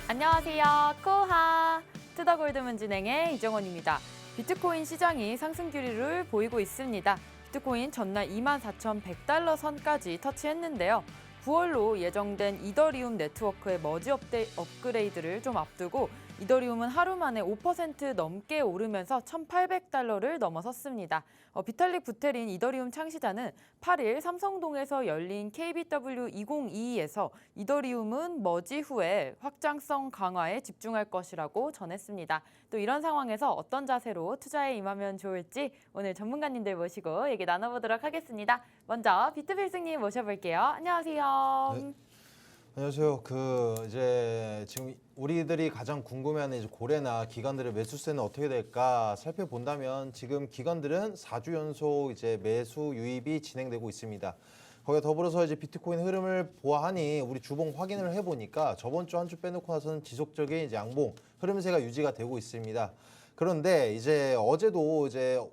안녕하세요. 코하 투더골드문 진행의 이정원입니다. 비트코인 시장이 상승 기류를 보이고 있습니다. 비트코인 전날 24,100달러 선까지 터치했는데요. 9월로 예정된 이더리움 네트워크의 머지 업그레이드를 좀 앞두고 이더리움은 하루 만에 5% 넘게 오르면서 1,800달러를 넘어섰습니다. 비탈릭 부테린 이더리움 창시자는 8일 삼성동에서 열린 KBW 2022에서 이더리움은 머지 후에 확장성 강화에 집중할 것이라고 전했습니다. 또 이런 상황에서 어떤 자세로 투자에 임하면 좋을지 오늘 전문가님들 모시고 얘기 나눠보도록 하겠습니다. 먼저 비트필승님 모셔볼게요. 안녕하세요. 네. 안녕하세요. 이제 지금 우리들이 가장 궁금해하는 이제 고래나 기관들의 매수세는 어떻게 될까 살펴본다면 지금 기관들은 4주 연속 이제 매수 유입이 진행되고 있습니다. 거기에 더불어서 이제 비트코인 흐름을 보아하니 우리 주봉 확인을 해보니까 저번 주 한 주 빼놓고 나서는 지속적인 이제 양봉 흐름세가 유지가 되고 있습니다. 그런데 이제 어제도 이제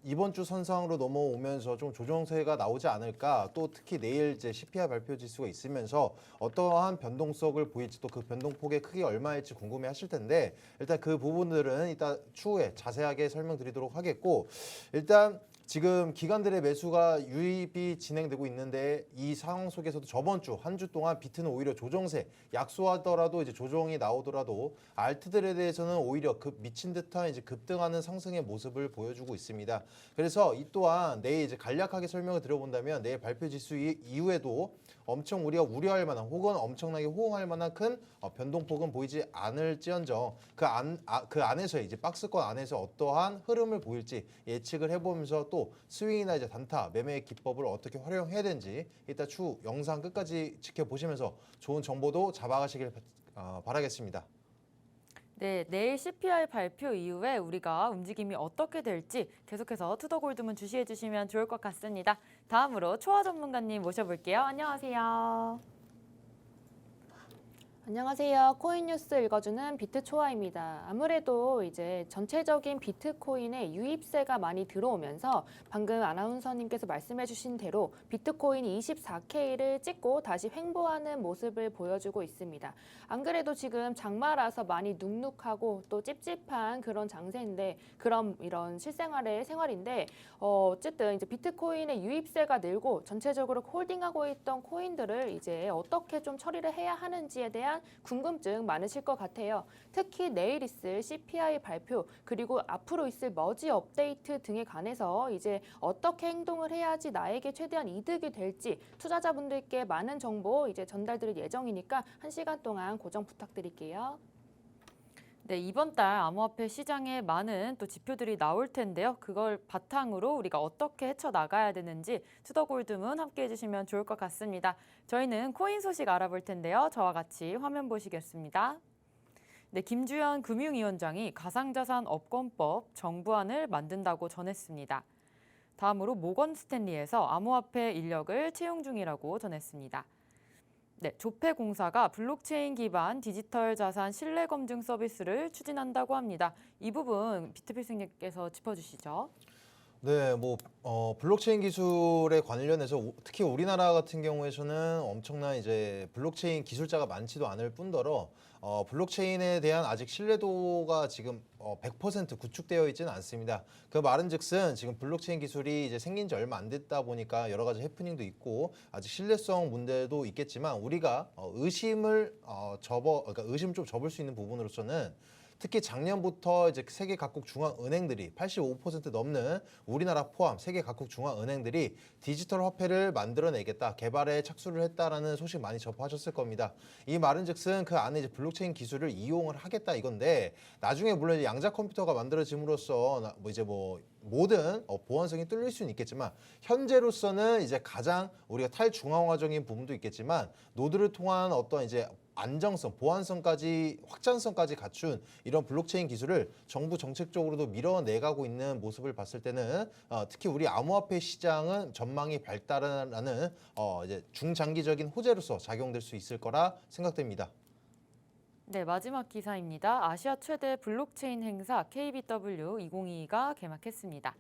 이번 주 선상으로 넘어오면서 좀 조정세가 나오지 않을까, 또 특히 내일 이제 CPI 발표 지수가 있으면서 어떠한 변동성을 보일지, 또 그 변동폭의 크기가 얼마일지 궁금해 하실 텐데, 일단 그 부분들은 이따 추후에 자세하게 설명드리도록 하겠고, 일단 지금 기관들의 매수가 유입이 진행되고 있는데, 이 상황 속에서도 저번 주 한 주 동안 비트는 오히려 조정세, 약소하더라도 이제 조정이 나오더라도 알트들에 대해서는 오히려 미친 듯한 이제 급등하는 상승의 모습을 보여주고 있습니다. 그래서 이 또한 내일 이제 간략하게 설명을 드려본다면, 내일 발표 지수 이후에도 엄청 우리가 우려할 만한, 혹은 엄청나게 호응할 만한 큰 변동폭은 보이지 않을지언정 그 안에서 이제 박스권 안에서 어떠한 흐름을 보일지 예측을 해보면서, 또 스윙이나 이제 단타 매매의 기법을 어떻게 활용해야 되는지 이따 추후 영상 끝까지 지켜보시면서 좋은 정보도 잡아가시길 바라겠습니다. 네, 내일 CPI 발표 이후에 우리가 움직임이 어떻게 될지 계속해서 투더골드문 주시해 주시면 좋을 것 같습니다. 다음으로 초아 전문가님 모셔볼게요. 안녕하세요. 안녕하세요. 코인 뉴스 읽어주는 비트초아입니다. 아무래도 이제 전체적인 비트코인의 유입세가 많이 들어오면서 방금 아나운서님께서 말씀해주신 대로 비트코인이 24K를 찍고 다시 횡보하는 모습을 보여주고 있습니다. 안 그래도 지금 장마라서 많이 눅눅하고 또 찝찝한 그런 장세인데, 그런 이런 실생활의 생활인데, 어쨌든 이제 비트코인의 유입세가 늘고 전체적으로 홀딩하고 있던 코인들을 이제 어떻게 좀 처리를 해야 하는지에 대한 궁금증 많으실 것 같아요. 특히 내일 있을 CPI 발표, 그리고 앞으로 있을 머지 업데이트 등에 관해서 이제 어떻게 행동을 해야지 나에게 최대한 이득이 될지 투자자분들께 많은 정보 이제 전달드릴 예정이니까 1시간 동안 고정 부탁드릴게요. 네, 이번 달 암호화폐 시장에 많은 또 지표들이 나올 텐데요. 그걸 바탕으로 우리가 어떻게 헤쳐나가야 되는지 투더골드문 함께 해주시면 좋을 것 같습니다. 저희는 코인 소식 알아볼 텐데요. 저와 같이 화면 보시겠습니다. 네, 김주현 금융위원장이 가상자산 업권법 정부안을 만든다고 전했습니다. 다음으로 모건 스탠리에서 암호화폐 인력을 채용 중이라고 전했습니다. 네, 조폐공사가 블록체인 기반 디지털 자산 신뢰 검증 서비스를 추진한다고 합니다. 이 부분 비트필승님께서 짚어주시죠. 네, 블록체인 기술에 관련해서 특히 우리나라 같은 경우에서는 엄청난 이제 블록체인 기술자가 많지도 않을 뿐더러 블록체인에 대한 아직 신뢰도가 지금 100% 구축되어 있지는 않습니다. 그 말은즉슨 지금 블록체인 기술이 이제 생긴 지 얼마 안 됐다 보니까 여러 가지 해프닝도 있고 아직 신뢰성 문제도 있겠지만, 우리가 그러니까 의심 좀 접을 수 있는 부분으로서는, 특히 작년부터 이제 세계 각국 중앙은행들이 85% 넘는 우리나라 포함 세계 각국 중앙은행들이 디지털 화폐를 만들어내겠다, 개발에 착수를 했다라는 소식 많이 접하셨을 겁니다. 이 말은즉슨 그 안에 이제 블록체인 기술을 이용을 하겠다 이건데, 나중에 물론 이제 양자 컴퓨터가 만들어짐으로써 모든 보안성이 뚫릴 수는 있겠지만, 현재로서는 이제 가장 우리가 탈중앙화적인 부분도 있겠지만 노드를 통한 어떤 이제 안정성, 보안성까지, 확장성까지 갖춘 이런 블록체인 기술을 정부 정책적으로도 밀어내가고 있는 모습을 봤을 때는 특히 우리 암호화폐 시장은 전망이 밝다라는 이제 중장기적인 호재로서 작용될 수 있을 거라 생각됩니다. 네, 마지막 기사입니다. 아시아 최대 블록체인 행사 KBW 2022가 개막했습니다.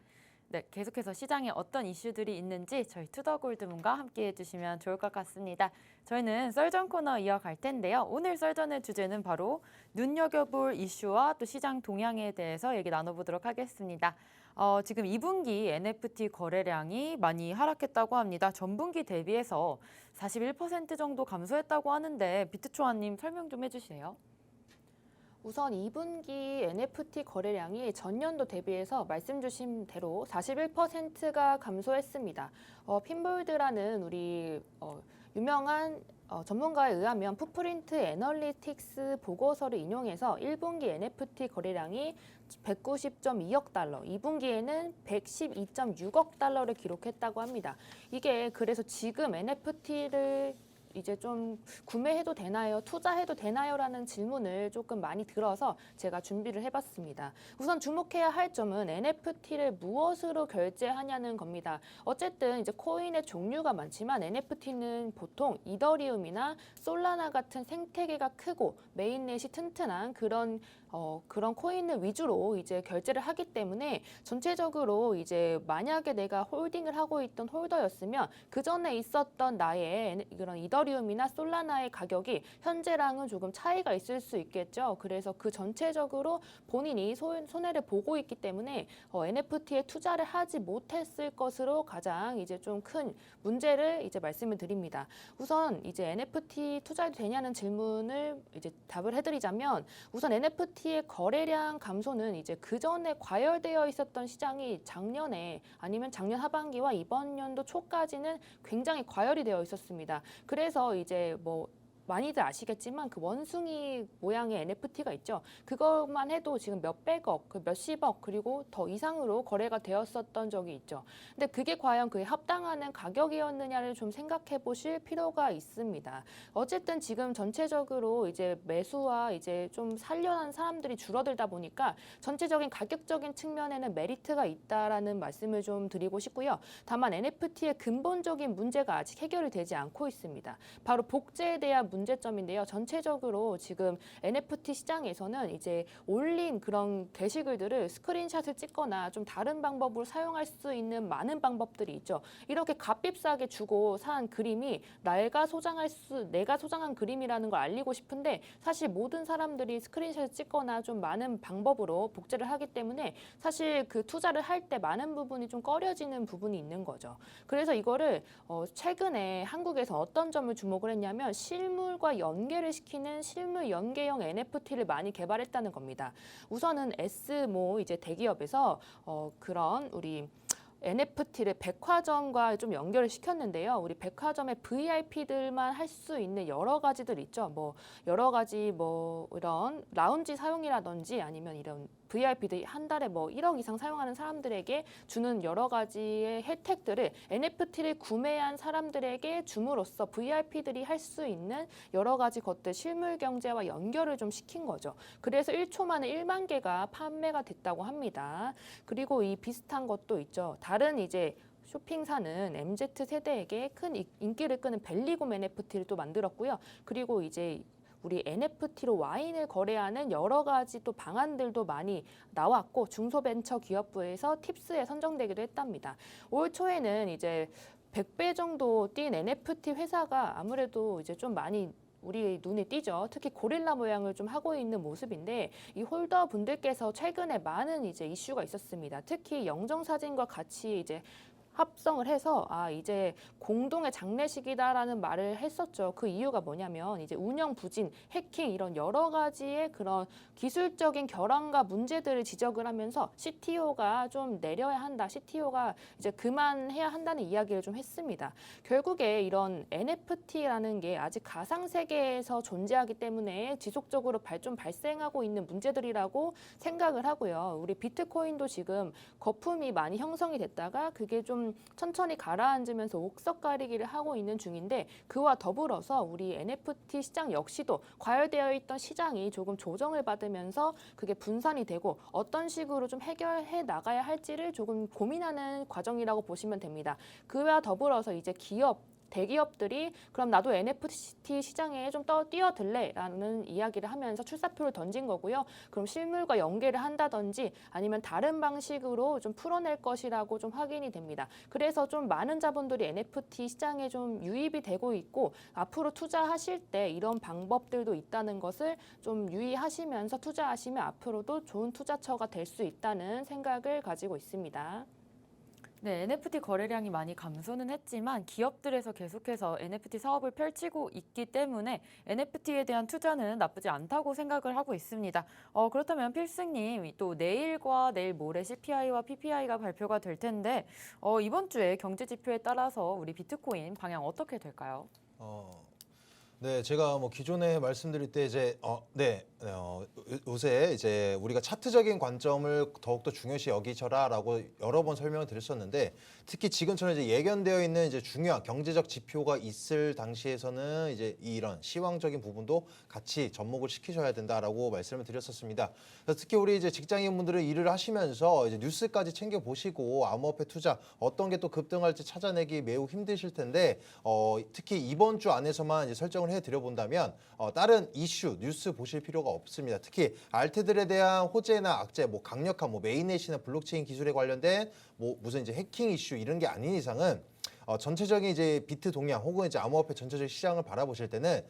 네, 계속해서 시장에 어떤 이슈들이 있는지 저희 투더골드문과 함께 해주시면 좋을 것 같습니다. 저희는 썰전 코너 이어갈 텐데요. 오늘 썰전의 주제는 바로 눈여겨볼 이슈와 또 시장 동향에 대해서 얘기 나눠보도록 하겠습니다. 지금 2분기 NFT 거래량이 많이 하락했다고 합니다. 전분기 대비해서 41% 정도 감소했다고 하는데 비트초아님 설명 좀 해주세요. 우선 2분기 NFT 거래량이 전년도 대비해서 말씀 주신 대로 41%가 감소했습니다. 핀볼드라는 우리 유명한 전문가에 의하면 풋프린트 애널리틱스 보고서를 인용해서 1분기 NFT 거래량이 190.2억 달러, 2분기에는 112.6억 달러를 기록했다고 합니다. 이게 그래서 지금 NFT를 이제 좀 구매해도 되나요? 투자해도 되나요? 라는 질문을 조금 많이 들어서 제가 준비를 해봤습니다. 우선 주목해야 할 점은 NFT를 무엇으로 결제하냐는 겁니다. 어쨌든 이제 코인의 종류가 많지만 NFT는 보통 이더리움이나 솔라나 같은 생태계가 크고 메인넷이 튼튼한 그런 코인을 위주로 이제 결제를 하기 때문에 전체적으로 이제 만약에 내가 홀딩을 하고 있던 홀더였으면 그 전에 있었던 나의 그런 이더리움이나 솔라나의 가격이 현재랑은 조금 차이가 있을 수 있겠죠. 그래서 그 전체적으로 본인이 손해를 보고 있기 때문에 NFT에 투자를 하지 못했을 것으로 가장 이제 좀 큰 문제를 이제 말씀을 드립니다. 우선 이제 NFT 투자해도 되냐는 질문을 이제 답을 해드리자면 우선 NFT의 거래량 감소는 이제 그 전에 과열되어 있었던 시장이 작년에 아니면 작년 하반기와 이번 연도 초까지는 굉장히 과열이 되어 있었습니다. 그래서 이제 뭐 많이들 아시겠지만 그 원숭이 모양의 NFT가 있죠. 그것만 해도 지금 몇백억, 몇십억 그리고 더 이상으로 거래가 되었었던 적이 있죠. 근데 그게 과연 그에 합당하는 가격이었느냐를 좀 생각해 보실 필요가 있습니다. 어쨌든 지금 전체적으로 이제 매수와 이제 좀 살려는 사람들이 줄어들다 보니까 전체적인 가격적인 측면에는 메리트가 있다라는 말씀을 좀 드리고 싶고요. 다만 NFT의 근본적인 문제가 아직 해결이 되지 않고 있습니다. 바로 복제에 대한 문제점인데요. 전체적으로 지금 NFT 시장에서는 이제 올린 그런 게시글들을 스크린샷을 찍거나 좀 다른 방법으로 사용할 수 있는 많은 방법들이 있죠. 이렇게 값비싸게 주고 산 그림이 내가 소장한 그림이라는 걸 알리고 싶은데 사실 모든 사람들이 스크린샷을 찍거나 좀 많은 방법으로 복제를 하기 때문에 사실 그 투자를 할 때 많은 부분이 좀 꺼려지는 부분이 있는 거죠. 그래서 이거를 최근에 한국에서 어떤 점을 주목을 했냐면 실물과 연계를 시키는 실물 연계형 NFT를 많이 개발했다는 겁니다. 우선은 S모 이제 대기업에서 그런 우리 NFT를 백화점과 좀 연결을 시켰는데요. 우리 백화점의 VIP들만 할 수 있는 여러 가지들 있죠. 뭐 여러 가지 뭐 이런 라운지 사용이라든지 아니면 이런 VIP들이 한 달에 뭐 1억 이상 사용하는 사람들에게 주는 여러 가지의 혜택들을 NFT를 구매한 사람들에게 줌으로써 VIP들이 할 수 있는 여러 가지 것들 실물 경제와 연결을 좀 시킨 거죠. 그래서 1초 만에 1만 개가 판매가 됐다고 합니다. 그리고 이 비슷한 것도 있죠. 다른 이제 쇼핑사는 MZ세대에게 큰 인기를 끄는 벨리곰 NFT를 또 만들었고요. 그리고 이제 우리 NFT로 와인을 거래하는 여러 가지 또 방안들도 많이 나왔고 중소벤처기업부에서 팁스에 선정되기도 했답니다. 올 초에는 이제 100배 정도 뛴 NFT 회사가 아무래도 이제 좀 많이 우리 눈에 띄죠. 특히 고릴라 모양을 좀 하고 있는 모습인데 이 홀더 분들께서 최근에 많은 이제 이슈가 있었습니다. 특히 영정사진과 같이 이제 합성을 해서 이제 공동의 장례식이다라는 말을 했었죠. 그 이유가 뭐냐면 이제 운영 부진, 해킹 이런 여러 가지의 그런 기술적인 결함과 문제들을 지적을 하면서 CTO가 좀 내려야 한다. CTO가 이제 그만해야 한다는 이야기를 좀 했습니다. 결국에 이런 NFT라는 게 아직 가상 세계에서 존재하기 때문에 지속적으로 발생하고 있는 문제들이라고 생각을 하고요. 우리 비트코인도 지금 거품이 많이 형성이 됐다가 그게 좀 천천히 가라앉으면서 옥석 가리기를 하고 있는 중인데 그와 더불어서 우리 NFT 시장 역시도 과열되어 있던 시장이 조금 조정을 받으면서 그게 분산이 되고 어떤 식으로 좀 해결해 나가야 할지를 조금 고민하는 과정이라고 보시면 됩니다. 그와 더불어서 이제 기업 대기업들이 그럼 나도 NFT 시장에 좀 뛰어들래라는 이야기를 하면서 출사표를 던진 거고요. 그럼 실물과 연계를 한다든지 아니면 다른 방식으로 좀 풀어낼 것이라고 좀 확인이 됩니다. 그래서 좀 많은 자본들이 NFT 시장에 좀 유입이 되고 있고 앞으로 투자하실 때 이런 방법들도 있다는 것을 좀 유의하시면서 투자하시면 앞으로도 좋은 투자처가 될 수 있다는 생각을 가지고 있습니다. 네, NFT 거래량이 많이 감소는 했지만 기업들에서 계속해서 NFT 사업을 펼치고 있기 때문에 NFT에 대한 투자는 나쁘지 않다고 생각을 하고 있습니다. 그렇다면 필승님, 또 내일과 내일 모레 CPI와 PPI가 발표가 될 텐데 이번 주에 경제 지표에 따라서 우리 비트코인 방향 어떻게 될까요? 네, 제가 뭐 기존에 말씀드릴 때 이제 요새 이제 우리가 차트적인 관점을 더욱더 중요시 여기셔라라고 여러 번 설명을 드렸었는데 특히 지금처럼 이제 예견되어 있는 이제 중요한 경제적 지표가 있을 당시에서는 이제 이런 시황적인 부분도 같이 접목을 시키셔야 된다라고 말씀을 드렸었습니다. 그래서 특히 우리 이제 직장인분들은 일을 하시면서 이제 뉴스까지 챙겨 보시고 암호화폐 투자 어떤 게 또 급등할지 찾아내기 매우 힘드실 텐데 특히 이번 주 안에서만 이제 설정을 해드려 본다면 다른 이슈 뉴스 보실 필요가 없습니다. 특히 알트들에 대한 호재나 악재, 뭐 강력한 뭐 메인넷이나 블록체인 기술에 관련된 뭐 무슨 이제 해킹 이슈 이런 게 아닌 이상은 전체적인 이제 비트 동향 혹은 이제 암호화폐 전체적 시장을 바라보실 때는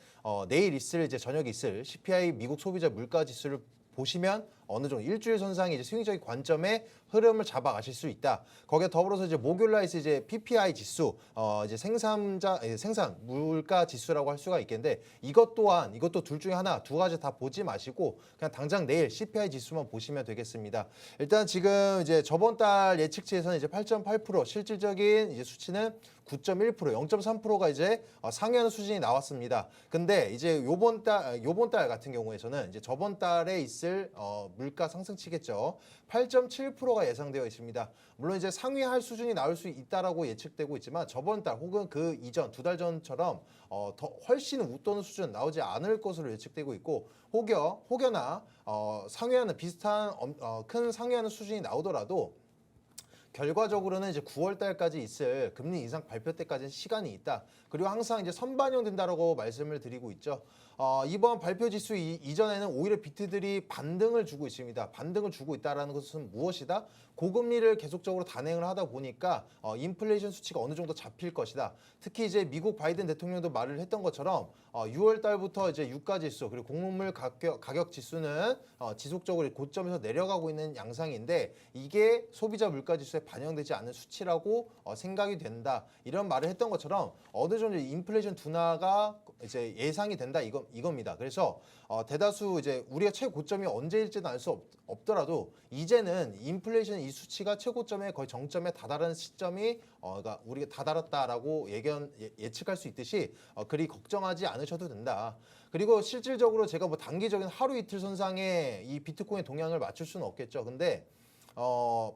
내일 있을 이제 저녁에 있을 CPI 미국 소비자 물가 지수를 보시면 어느 정도 일주일 선상의 이제 수익적인 관점의 흐름을 잡아가실 수 있다. 거기에 더불어서 이제 목요일 날 있을 이제 PPI 지수, 이제 생산 물가 지수라고 할 수가 있겠는데 이것도 둘 중에 하나, 두 가지 다 보지 마시고 그냥 당장 내일 CPI 지수만 보시면 되겠습니다. 일단 지금 이제 저번 달 예측치에서는 이제 8.8% 실질적인 이제 수치는 9.1%, 0.3%가 이제 상회하는 수준이 나왔습니다. 근데 이제 요번 달 같은 경우에서는 이제 저번 달에 있을 물가 상승치겠죠. 8.7%가 예상되어 있습니다. 물론 이제 상회할 수준이 나올 수 있다라고 예측되고 있지만 저번 달 혹은 그 이전 두 달 전처럼 더 훨씬 웃도는 수준 나오지 않을 것으로 예측되고 있고 혹여나 상회하는 비슷한 큰 상회하는 수준이 나오더라도 결과적으로는 이제 9월 달까지 있을 금리 인상 발표 때까지는 시간이 있다. 그리고 항상 이제 선반영된다라고 말씀을 드리고 있죠. 이번 발표 지수 이전에는 오히려 비트들이 반등을 주고 있습니다. 반등을 주고 있다라는 것은 무엇이다? 고금리를 계속적으로 단행을 하다 보니까 인플레이션 수치가 어느 정도 잡힐 것이다. 특히 이제 미국 바이든 대통령도 말을 했던 것처럼 6월 달부터 이제 유가 지수 그리고 곡물 가격 지수는 지속적으로 고점에서 내려가고 있는 양상인데 이게 소비자 물가 지수에 반영되지 않는 수치라고 생각이 된다. 이런 말을 했던 것처럼 어느 정도 인플레이션 둔화가 이제 예상이 된다 이겁니다. 그래서 대다수 이제 우리가 최고점이 언제일지는 알 수 없더라도 이제는 인플레이션 이 수치가 최고점에 거의 정점에 다다른 시점이 그러니까 우리가 다다랐다라고 예측할 수 있듯이 그리 걱정하지 않으셔도 된다. 그리고 실질적으로 제가 뭐 단기적인 하루 이틀 선상에 이 비트코인 동향을 맞출 수는 없겠죠. 근데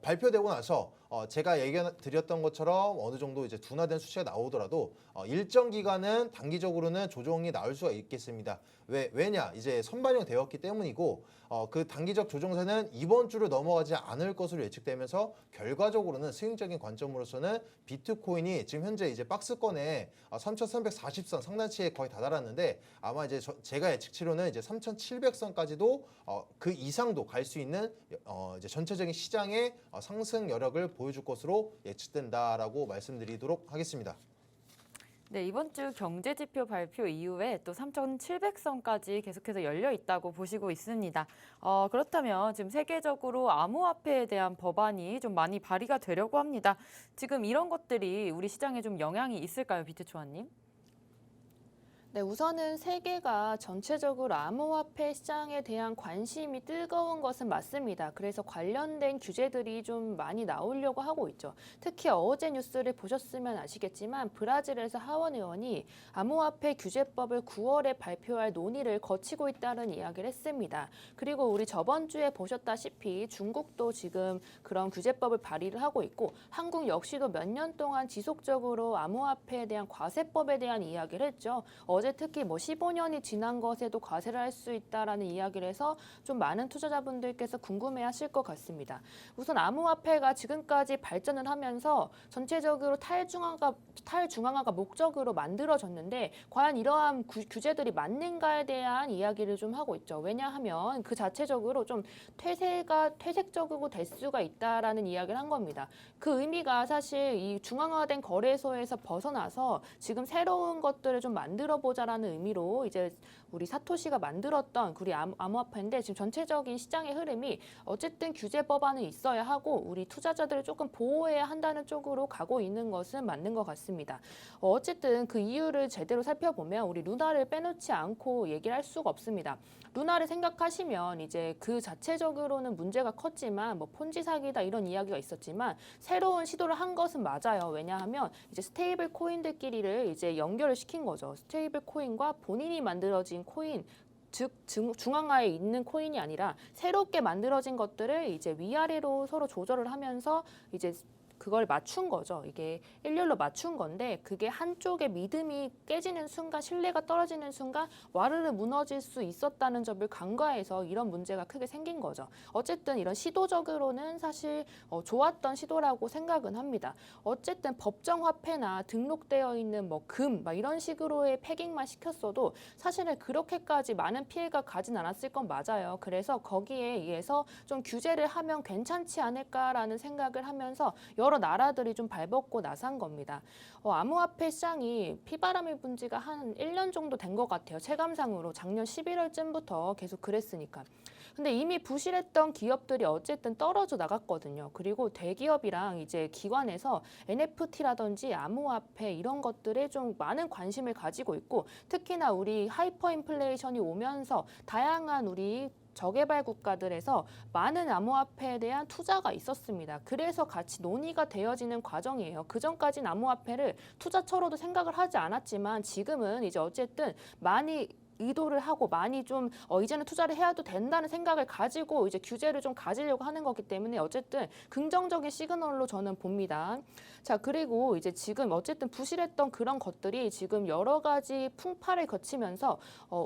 발표되고 나서 제가 얘기 드렸던 것처럼 어느 정도 이제 둔화된 수치가 나오더라도 일정 기간은 단기적으로는 조정이 나올 수가 있겠습니다. 왜냐? 이제 선반영 되었기 때문이고 그 단기적 조정세는 이번 주를 넘어가지 않을 것으로 예측되면서 결과적으로는 스윙적인 관점으로서는 비트코인이 지금 현재 이제 박스권에 3,340선 상단치에 거의 다다랐는데 아마 이제 제가 예측치로는 이제 3,700선까지도 그 이상도 갈 수 있는 이제 전체적인 시장의 상승 여력을 보여줄 것으로 예측된다라고 말씀드리도록 하겠습니다. 네, 이번 주 경제지표 발표 이후에 또 3,700선까지 계속해서 열려 있다고 보시고 있습니다. 그렇다면 지금 세계적으로 암호화폐에 대한 법안이 좀 많이 발의가 되려고 합니다. 지금 이런 것들이 우리 시장에 좀 영향이 있을까요, 비트초아님? 네, 우선은 세계가 전체적으로 암호화폐 시장에 대한 관심이 뜨거운 것은 맞습니다. 그래서 관련된 규제들이 좀 많이 나오려고 하고 있죠. 특히 어제 뉴스를 보셨으면 아시겠지만 브라질에서 하원 의원이 암호화폐 규제법을 9월에 발표할 논의를 거치고 있다는 이야기를 했습니다. 그리고 우리 저번 주에 보셨다시피 중국도 지금 그런 규제법을 발의를 하고 있고 한국 역시도 몇 년 동안 지속적으로 암호화폐에 대한 과세법에 대한 이야기를 했죠. 어제 어제 특히 뭐 15년이 지난 것에도 과세를 할 수 있다라는 이야기를 해서 좀 많은 투자자분들께서 궁금해하실 것 같습니다. 우선 암호화폐가 지금까지 발전을 하면서 전체적으로 탈중앙화가 목적으로 만들어졌는데 과연 이러한 규제들이 맞는가에 대한 이야기를 좀 하고 있죠. 왜냐하면 그 자체적으로 좀 퇴색적이고 될 수가 있다라는 이야기를 한 겁니다. 그 의미가 사실 이 중앙화된 거래소에서 벗어나서 지금 새로운 것들을 좀 만들어 보자라는 의미로 이제 우리 사토시가 만들었던 우리 암호화폐인데 지금 전체적인 시장의 흐름이 어쨌든 규제 법안은 있어야 하고 우리 투자자들을 조금 보호해야 한다는 쪽으로 가고 있는 것은 맞는 것 같습니다. 어쨌든 그 이유를 제대로 살펴보면 우리 루나를 빼놓지 않고 얘기를 할 수가 없습니다. 루나를 생각하시면 이제 그 자체적으로는 문제가 컸지만 뭐 폰지 사기다 이런 이야기가 있었지만 새로운 시도를 한 것은 맞아요. 왜냐하면 이제 스테이블 코인들끼리를 이제 연결을 시킨 거죠. 스테이블 코인과 본인이 만들어진 코인 즉 중앙화에 있는 코인이 아니라 새롭게 만들어진 것들을 이제 위아래로 서로 조절을 하면서 이제 그걸 맞춘 거죠. 이게 일렬로 맞춘 건데 그게 한쪽의 믿음이 깨지는 순간, 신뢰가 떨어지는 순간 와르르 무너질 수 있었다는 점을 간과해서 이런 문제가 크게 생긴 거죠. 어쨌든 이런 시도적으로는 사실 좋았던 시도라고 생각은 합니다. 어쨌든 법정화폐나 등록되어 있는 뭐 금 막 이런 식으로의 패깅만 시켰어도 사실은 그렇게까지 많은 피해가 가진 않았을 건 맞아요. 그래서 거기에 의해서 좀 규제를 하면 괜찮지 않을까라는 생각을 하면서 여러 나라들이 좀 발벗고 나선 겁니다. 암호화폐 시장이 피바람이 분지가 한 1년 정도 된 것 같아요. 체감상으로 작년 11월쯤부터 계속 그랬으니까. 근데 이미 부실했던 기업들이 어쨌든 떨어져 나갔거든요. 그리고 대기업이랑 이제 기관에서 NFT라든지 암호화폐 이런 것들에 좀 많은 관심을 가지고 있고 특히나 우리 하이퍼 인플레이션이 오면서 다양한 우리 저개발 국가들에서 많은 암호화폐에 대한 투자가 있었습니다. 그래서 같이 논의가 되어지는 과정이에요. 그전까지는 암호화폐를 투자처로도 생각을 하지 않았지만 지금은 이제 어쨌든 많이 의도를 하고 많이 좀 이제는 투자를 해야도 된다는 생각을 가지고 이제 규제를 좀 가지려고 하는 거기 때문에 어쨌든 긍정적인 시그널로 저는 봅니다. 자, 그리고 이제 지금 어쨌든 부실했던 그런 것들이 지금 여러 가지 풍파를 거치면서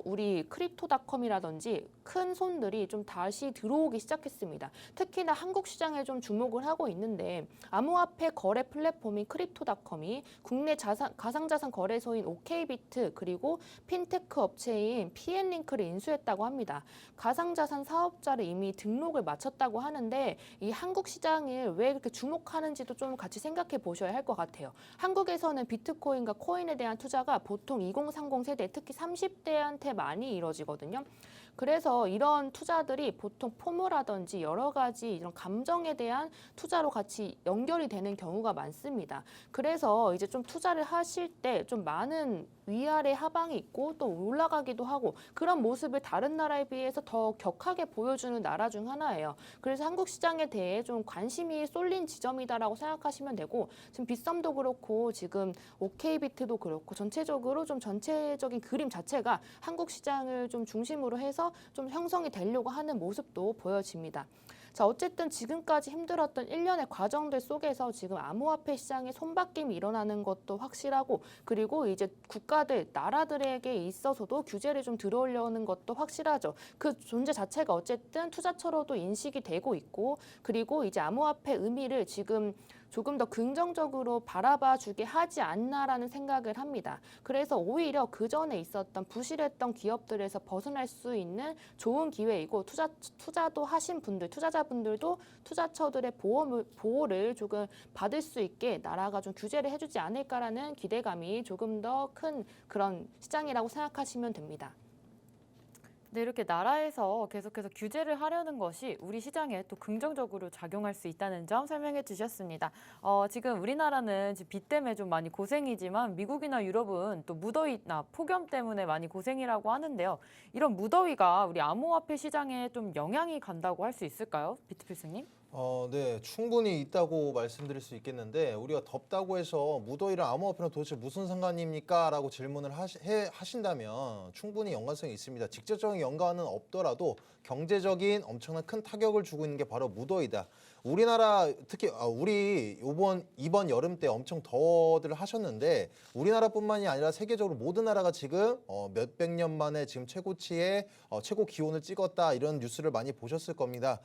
우리 크립토닷컴이라든지 큰 손들이 좀 다시 들어오기 시작했습니다. 특히나 한국 시장에 좀 주목을 하고 있는데 암호화폐 거래 플랫폼인 크립토닷컴이 국내 가상자산 거래소인 OK비트 그리고 핀테크 업체인 PN링크를 인수했다고 합니다. 가상자산 사업자를 이미 등록을 마쳤다고 하는데 이 한국 시장을 왜 그렇게 주목하는지도 좀 같이 생각해 보셔야 할 것 같아요. 한국에서는 비트코인과 코인에 대한 투자가 보통 2030 세대 특히 30대한테 많이 이루어지거든요. 그래서 이런 투자들이 보통 포무라든지 여러 가지 이런 감정에 대한 투자로 같이 연결이 되는 경우가 많습니다. 그래서 이제 좀 투자를 하실 때 좀 많은 위아래 하방이 있고 또 올라가기도 하고 그런 모습을 다른 나라에 비해서 더 격하게 보여주는 나라 중 하나예요. 그래서 한국 시장에 대해 좀 관심이 쏠린 지점이다라고 생각하시면 되고 지금 빗썸도 그렇고 지금 OK비트도 그렇고 전체적으로 좀 전체적인 그림 자체가 한국 시장을 좀 중심으로 해서 좀 형성이 되려고 하는 모습도 보여집니다. 자, 어쨌든 지금까지 힘들었던 1년의 과정들 속에서 지금 암호화폐 시장에 손바뀜이 일어나는 것도 확실하고 그리고 이제 국가들, 나라들에게 있어서도 규제를 좀 들어오려는 것도 확실하죠. 그 존재 자체가 어쨌든 투자처로도 인식이 되고 있고 그리고 이제 암호화폐 의미를 지금 조금 더 긍정적으로 바라봐 주게 하지 않나라는 생각을 합니다. 그래서 오히려 그 전에 있었던 부실했던 기업들에서 벗어날 수 있는 좋은 기회이고 투자도 하신 분들, 투자자분들도 투자처들의 보호를 조금 받을 수 있게 나라가 좀 규제를 해주지 않을까라는 기대감이 조금 더 큰 그런 시장이라고 생각하시면 됩니다. 네, 이렇게 나라에서 계속해서 규제를 하려는 것이 우리 시장에 또 긍정적으로 작용할 수 있다는 점 설명해 주셨습니다. 지금 우리나라는 지금 비 때문에 좀 많이 고생이지만 미국이나 유럽은 또 무더위나 폭염 때문에 많이 고생이라고 하는데요. 이런 무더위가 우리 암호화폐 시장에 좀 영향이 간다고 할 수 있을까요? 비트필승님? 네, 충분히 있다고 말씀드릴 수 있겠는데 우리가 덥다고 해서 무더위랑 암호화폐랑 도대체 무슨 상관입니까? 라고 질문을 하신다면 충분히 연관성이 있습니다. 직접적인 연관은 없더라도 경제적인 엄청난 큰 타격을 주고 있는 게 바로 무더위다. 우리나라 특히 우리 이번 여름 때 엄청 더워들 하셨는데 우리나라뿐만이 아니라 세계적으로 모든 나라가 지금 몇백 년 만에 지금 최고치의 최고 기온을 찍었다 이런 뉴스를 많이 보셨을 겁니다.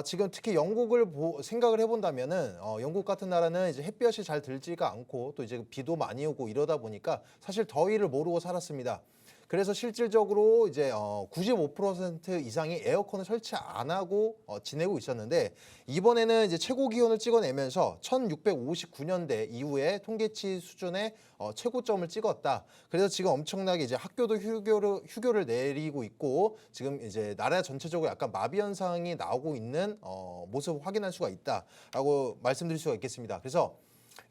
지금 특히 영국을 생각을 해본다면은 영국 같은 나라는 이제 햇볕이 잘 들지가 않고 또 이제 비도 많이 오고 이러다 보니까 사실 더위를 모르고 살았습니다. 그래서 실질적으로 이제 95% 이상이 에어컨을 설치 안 하고 지내고 있었는데 이번에는 이제 최고 기온을 찍어내면서 1659년대 이후에 통계치 수준의 최고점을 찍었다. 그래서 지금 엄청나게 이제 학교도 휴교를 내리고 있고 지금 이제 나라 전체적으로 약간 마비 현상이 나오고 있는 모습을 확인할 수가 있다라고 말씀드릴 수가 있겠습니다. 그래서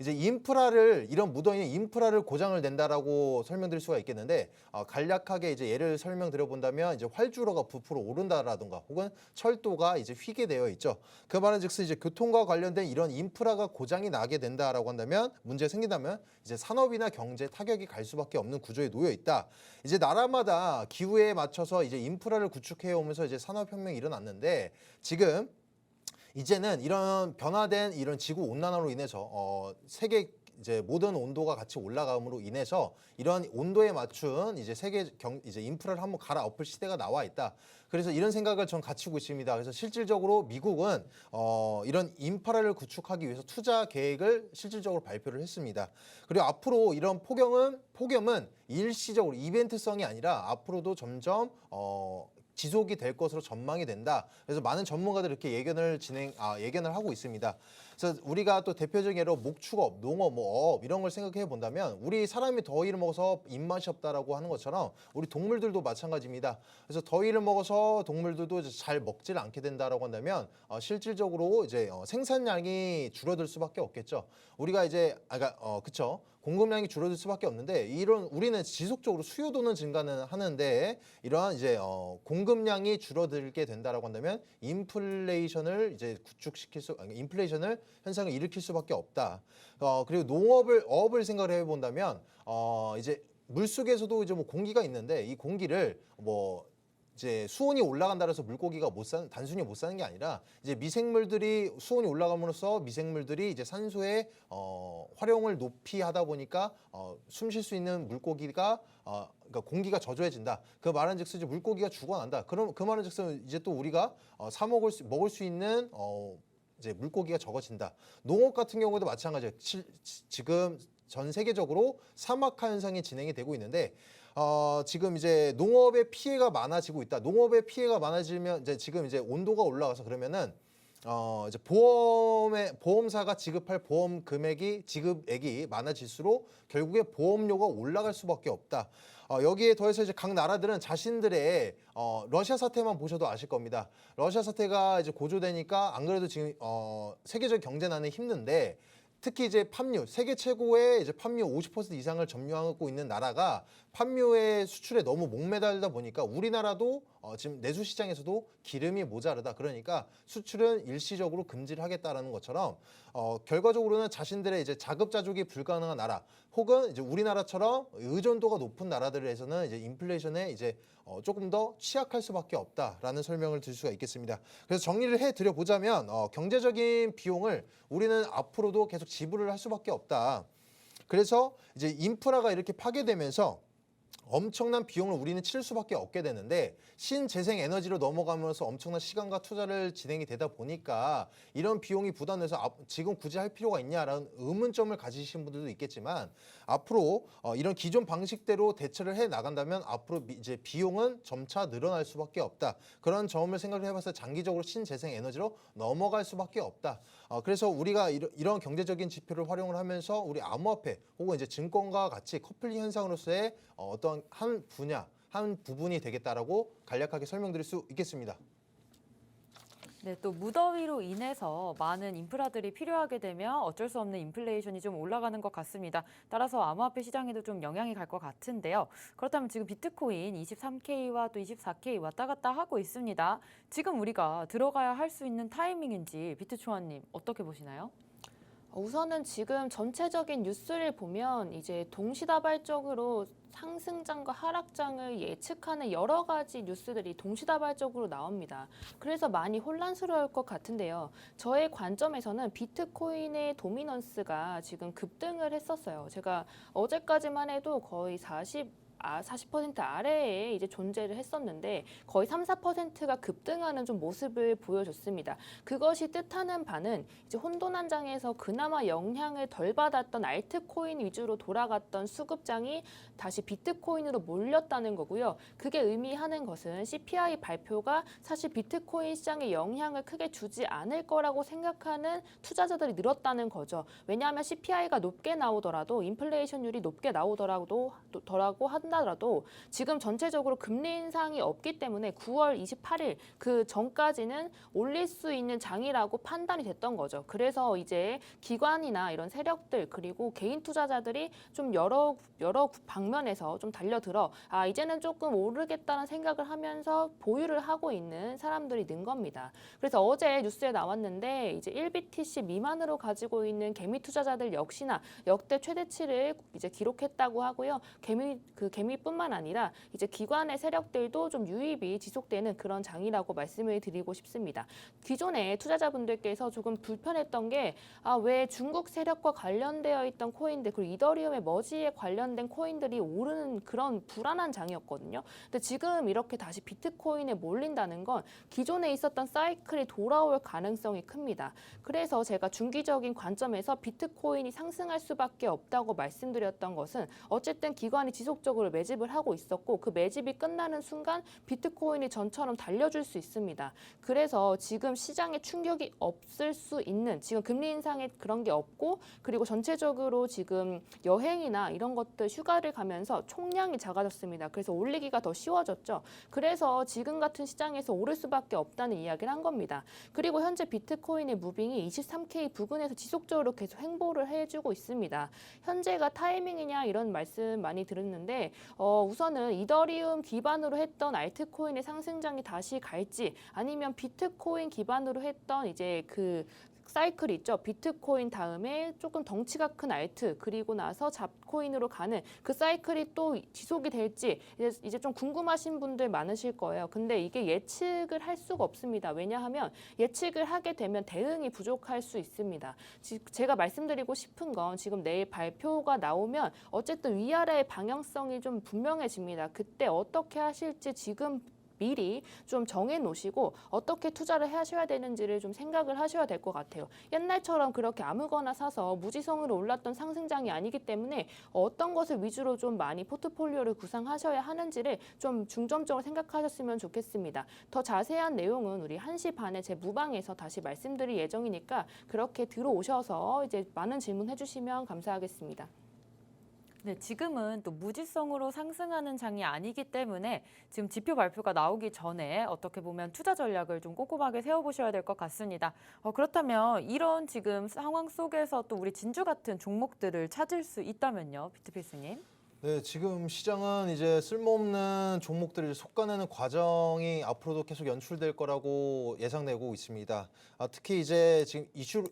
이제 이런 무더위는 인프라를 고장을 낸다라고 설명드릴 수가 있겠는데 간략하게 이제 예를 설명드려 본다면 이제 활주로가 부풀어 오른다라든가 혹은 철도가 이제 휘게 되어 있죠. 그 말은즉슨 이제 교통과 관련된 이런 인프라가 고장이 나게 된다라고 한다면 문제가 생긴다면 이제 산업이나 경제 타격이 갈 수밖에 없는 구조에 놓여 있다. 이제 나라마다 기후에 맞춰서 이제 인프라를 구축해 오면서 이제 산업혁명이 일어났는데 지금 이제는 이런 변화된 이런 지구 온난화로 인해서 세계 이제 모든 온도가 같이 올라감으로 인해서 이런 온도에 맞춘 이제 이제 인프라를 한번 갈아엎을 시대가 나와 있다. 그래서 이런 생각을 전 가지고 있습니다. 그래서 실질적으로 미국은 이런 인프라를 구축하기 위해서 투자 계획을 실질적으로 발표를 했습니다. 그리고 앞으로 이런 폭염은 일시적으로 이벤트성이 아니라 앞으로도 점점 지속이 될 것으로 전망이 된다. 그래서 많은 전문가들이 이렇게 예견을 하고 있습니다. 그래서 우리가 또 대표적인 예로 목축업, 농업, 업 이런 걸 생각해 본다면 우리 사람이 더위를 먹어서 입맛이 없다라고 하는 것처럼 우리 동물들도 마찬가지입니다. 그래서 더위를 먹어서 동물들도 잘 먹질 않게 된다라고 한다면 실질적으로 이제 생산량이 줄어들 수밖에 없겠죠. 우리가 이제 그쵸. 공급량이 줄어들 수밖에 없는데 우리는 지속적으로 수요도는 증가는 하는데 이러한 이제 공급량이 줄어들게 된다라고 한다면 인플레이션을 현상을 일으킬 수밖에 없다. 그리고 어업을 생각을 해본다면 이제 물 속에서도 이제 뭐 공기가 있는데 이 공기를 이제 수온이 올라간다 해서 물고기가 단순히 못 사는 게 아니라 이제 미생물들이 수온이 올라감으로써 미생물들이 이제 산소의 활용을 높이 하다 보니까 숨 쉴 수 있는 물고기가 그러니까 공기가 저조해진다. 그 말은즉슨 이제 물고기가 죽어난다. 그럼 그 말은즉슨 이제 또 우리가 먹을 수 있는 이제 물고기가 적어진다. 농업 같은 경우도 마찬가지예요. 지금 전 세계적으로 사막화 현상이 진행이 되고 있는데 지금 이제 농업의 피해가 많아지고 있다. 농업의 피해가 많아지면 이제 지금 이제 온도가 올라가서 그러면은 이제 보험사가 지급할 지급액이 많아질수록 결국에 보험료가 올라갈 수밖에 없다. 여기에 더해서 이제 각 나라들은 자신들의 러시아 사태만 보셔도 아실 겁니다. 러시아 사태가 이제 고조되니까 안 그래도 지금 세계적 경제난에 힘든데 특히 이제 세계 최고의 이제 팜유 50% 이상을 점유하고 있는 나라가 팜유의 수출에 너무 목매달다 보니까 우리나라도 지금 내수 시장에서도 기름이 모자르다. 그러니까 수출은 일시적으로 금지를 하겠다라는 것처럼 결과적으로는 자신들의 이제 자급자족이 불가능한 나라 혹은 이제 우리나라처럼 의존도가 높은 나라들에서는 이제 인플레이션에 이제 조금 더 취약할 수밖에 없다라는 설명을 드릴 수가 있겠습니다. 그래서 정리를 해드려 보자면 경제적인 비용을 우리는 앞으로도 계속 지불을 할 수밖에 없다. 그래서 이제 인프라가 이렇게 파괴되면서 엄청난 비용을 우리는 치를 수밖에 없게 되는데 신재생 에너지로 넘어가면서 엄청난 시간과 투자를 진행이 되다 보니까 이런 비용이 부담돼서 지금 굳이 할 필요가 있냐라는 의문점을 가지신 분들도 있겠지만 앞으로 이런 기존 방식대로 대처를 해 나간다면 앞으로 이제 비용은 점차 늘어날 수밖에 없다. 그런 점을 생각을 해봤을 때 장기적으로 신재생 에너지로 넘어갈 수밖에 없다. 그래서 우리가 이런 경제적인 지표를 활용을 하면서 우리 암호화폐 혹은 이제 증권과 같이 커플링 현상으로서의 어떤 한 부분이 되겠다라고 간략하게 설명드릴 수 있겠습니다. 네, 또 무더위로 인해서 많은 인프라들이 필요하게 되면 어쩔 수 없는 인플레이션이 좀 올라가는 것 같습니다. 따라서 암호화폐 시장에도 좀 영향이 갈 것 같은데요. 그렇다면 지금 비트코인 23K와 또 24K 왔다 갔다 하고 있습니다. 지금 우리가 들어가야 할 수 있는 타이밍인지 비트초아님 어떻게 보시나요? 우선은 지금 전체적인 뉴스를 보면 이제 동시다발적으로 상승장과 하락장을 예측하는 여러 가지 뉴스들이 동시다발적으로 나옵니다. 그래서 많이 혼란스러울 것 같은데요. 저의 관점에서는 비트코인의 도미넌스가 지금 급등을 했었어요. 제가 어제까지만 해도 거의 40% 아래에 이제 존재를 했었는데 거의 3, 4%가 급등하는 좀 모습을 보여줬습니다. 그것이 뜻하는 바는 이제 혼돈한장에서 그나마 영향을 덜 받았던 알트코인 위주로 돌아갔던 수급장이 다시 비트코인으로 몰렸다는 거고요. 그게 의미하는 것은 CPI 발표가 사실 비트코인 시장에 영향을 크게 주지 않을 거라고 생각하는 투자자들이 늘었다는 거죠. 왜냐하면 CPI가 높게 나오더라도 인플레이션율이 높게 나오더라도 한다더라도 지금 전체적으로 금리 인상이 없기 때문에 9월 28일 그 전까지는 올릴 수 있는 장이라고 판단이 됐던 거죠. 그래서 이제 기관이나 이런 세력들 그리고 개인 투자자들이 좀 여러 방면에서 좀 달려들어 이제는 조금 오르겠다는 생각을 하면서 보유를 하고 있는 사람들이 는 겁니다. 그래서 어제 뉴스에 나왔는데 이제 1BTC 미만으로 가지고 있는 개미 투자자들 역시나 역대 최대치를 이제 기록했다고 하고요. 개미뿐만 아니라 이제 기관의 세력들도 좀 유입이 지속되는 그런 장이라고 말씀을 드리고 싶습니다. 기존에 투자자분들께서 조금 불편했던 게 왜 중국 세력과 관련되어 있던 코인들 그리고 이더리움의 머지에 관련된 코인들이 오르는 그런 불안한 장이었거든요. 근데 지금 이렇게 다시 비트코인에 몰린다는 건 기존에 있었던 사이클이 돌아올 가능성이 큽니다. 그래서 제가 중기적인 관점에서 비트코인이 상승할 수밖에 없다고 말씀드렸던 것은 어쨌든 기관이 지속적으로 매집을 하고 있었고 그 매집이 끝나는 순간 비트코인이 전처럼 달려줄 수 있습니다. 그래서 지금 시장에 충격이 없을 수 있는 지금 금리 인상에 그런 게 없고 그리고 전체적으로 지금 여행이나 이런 것들 휴가를 가면서 총량이 작아졌습니다. 그래서 올리기가 더 쉬워졌죠. 그래서 지금 같은 시장에서 오를 수밖에 없다는 이야기를 한 겁니다. 그리고 현재 비트코인의 무빙이 23K 부근에서 지속적으로 계속 횡보를 해주고 있습니다. 현재가 타이밍이냐 이런 말씀 많이 들었는데 우선은 이더리움 기반으로 했던 알트코인의 상승장이 다시 갈지 아니면 비트코인 기반으로 했던 이제 그 사이클이 있죠. 비트코인 다음에 조금 덩치가 큰 알트 그리고 나서 잡코인으로 가는 그 사이클이 또 지속이 될지 이제 좀 궁금하신 분들 많으실 거예요. 근데 이게 예측을 할 수가 없습니다. 왜냐하면 예측을 하게 되면 대응이 부족할 수 있습니다. 제가 말씀드리고 싶은 건 지금 내일 발표가 나오면 어쨌든 위아래의 방향성이 좀 분명해집니다. 그때 어떻게 하실지 지금 미리 좀 정해 놓으시고 어떻게 투자를 하셔야 되는지를 좀 생각을 하셔야 될 것 같아요. 옛날처럼 그렇게 아무거나 사서 무지성으로 올랐던 상승장이 아니기 때문에 어떤 것을 위주로 좀 많이 포트폴리오를 구상하셔야 하는지를 좀 중점적으로 생각하셨으면 좋겠습니다. 더 자세한 내용은 우리 1시 반에 제 무방에서 다시 말씀드릴 예정이니까 그렇게 들어오셔서 이제 많은 질문 해주시면 감사하겠습니다. 네, 지금은 또 무지성으로 상승하는 장이 아니기 때문에 지금 지표 발표가 나오기 전에 어떻게 보면 투자 전략을 좀 꼼꼼하게 세워보셔야 될 것 같습니다. 그렇다면 이런 지금 상황 속에서 또 우리 진주 같은 종목들을 찾을 수 있다면요, 비트필스님? 네, 지금 시장은 이제 쓸모없는 종목들을 솎아내는 과정이 앞으로도 계속 연출될 거라고 예상되고 있습니다. 특히 이제 지금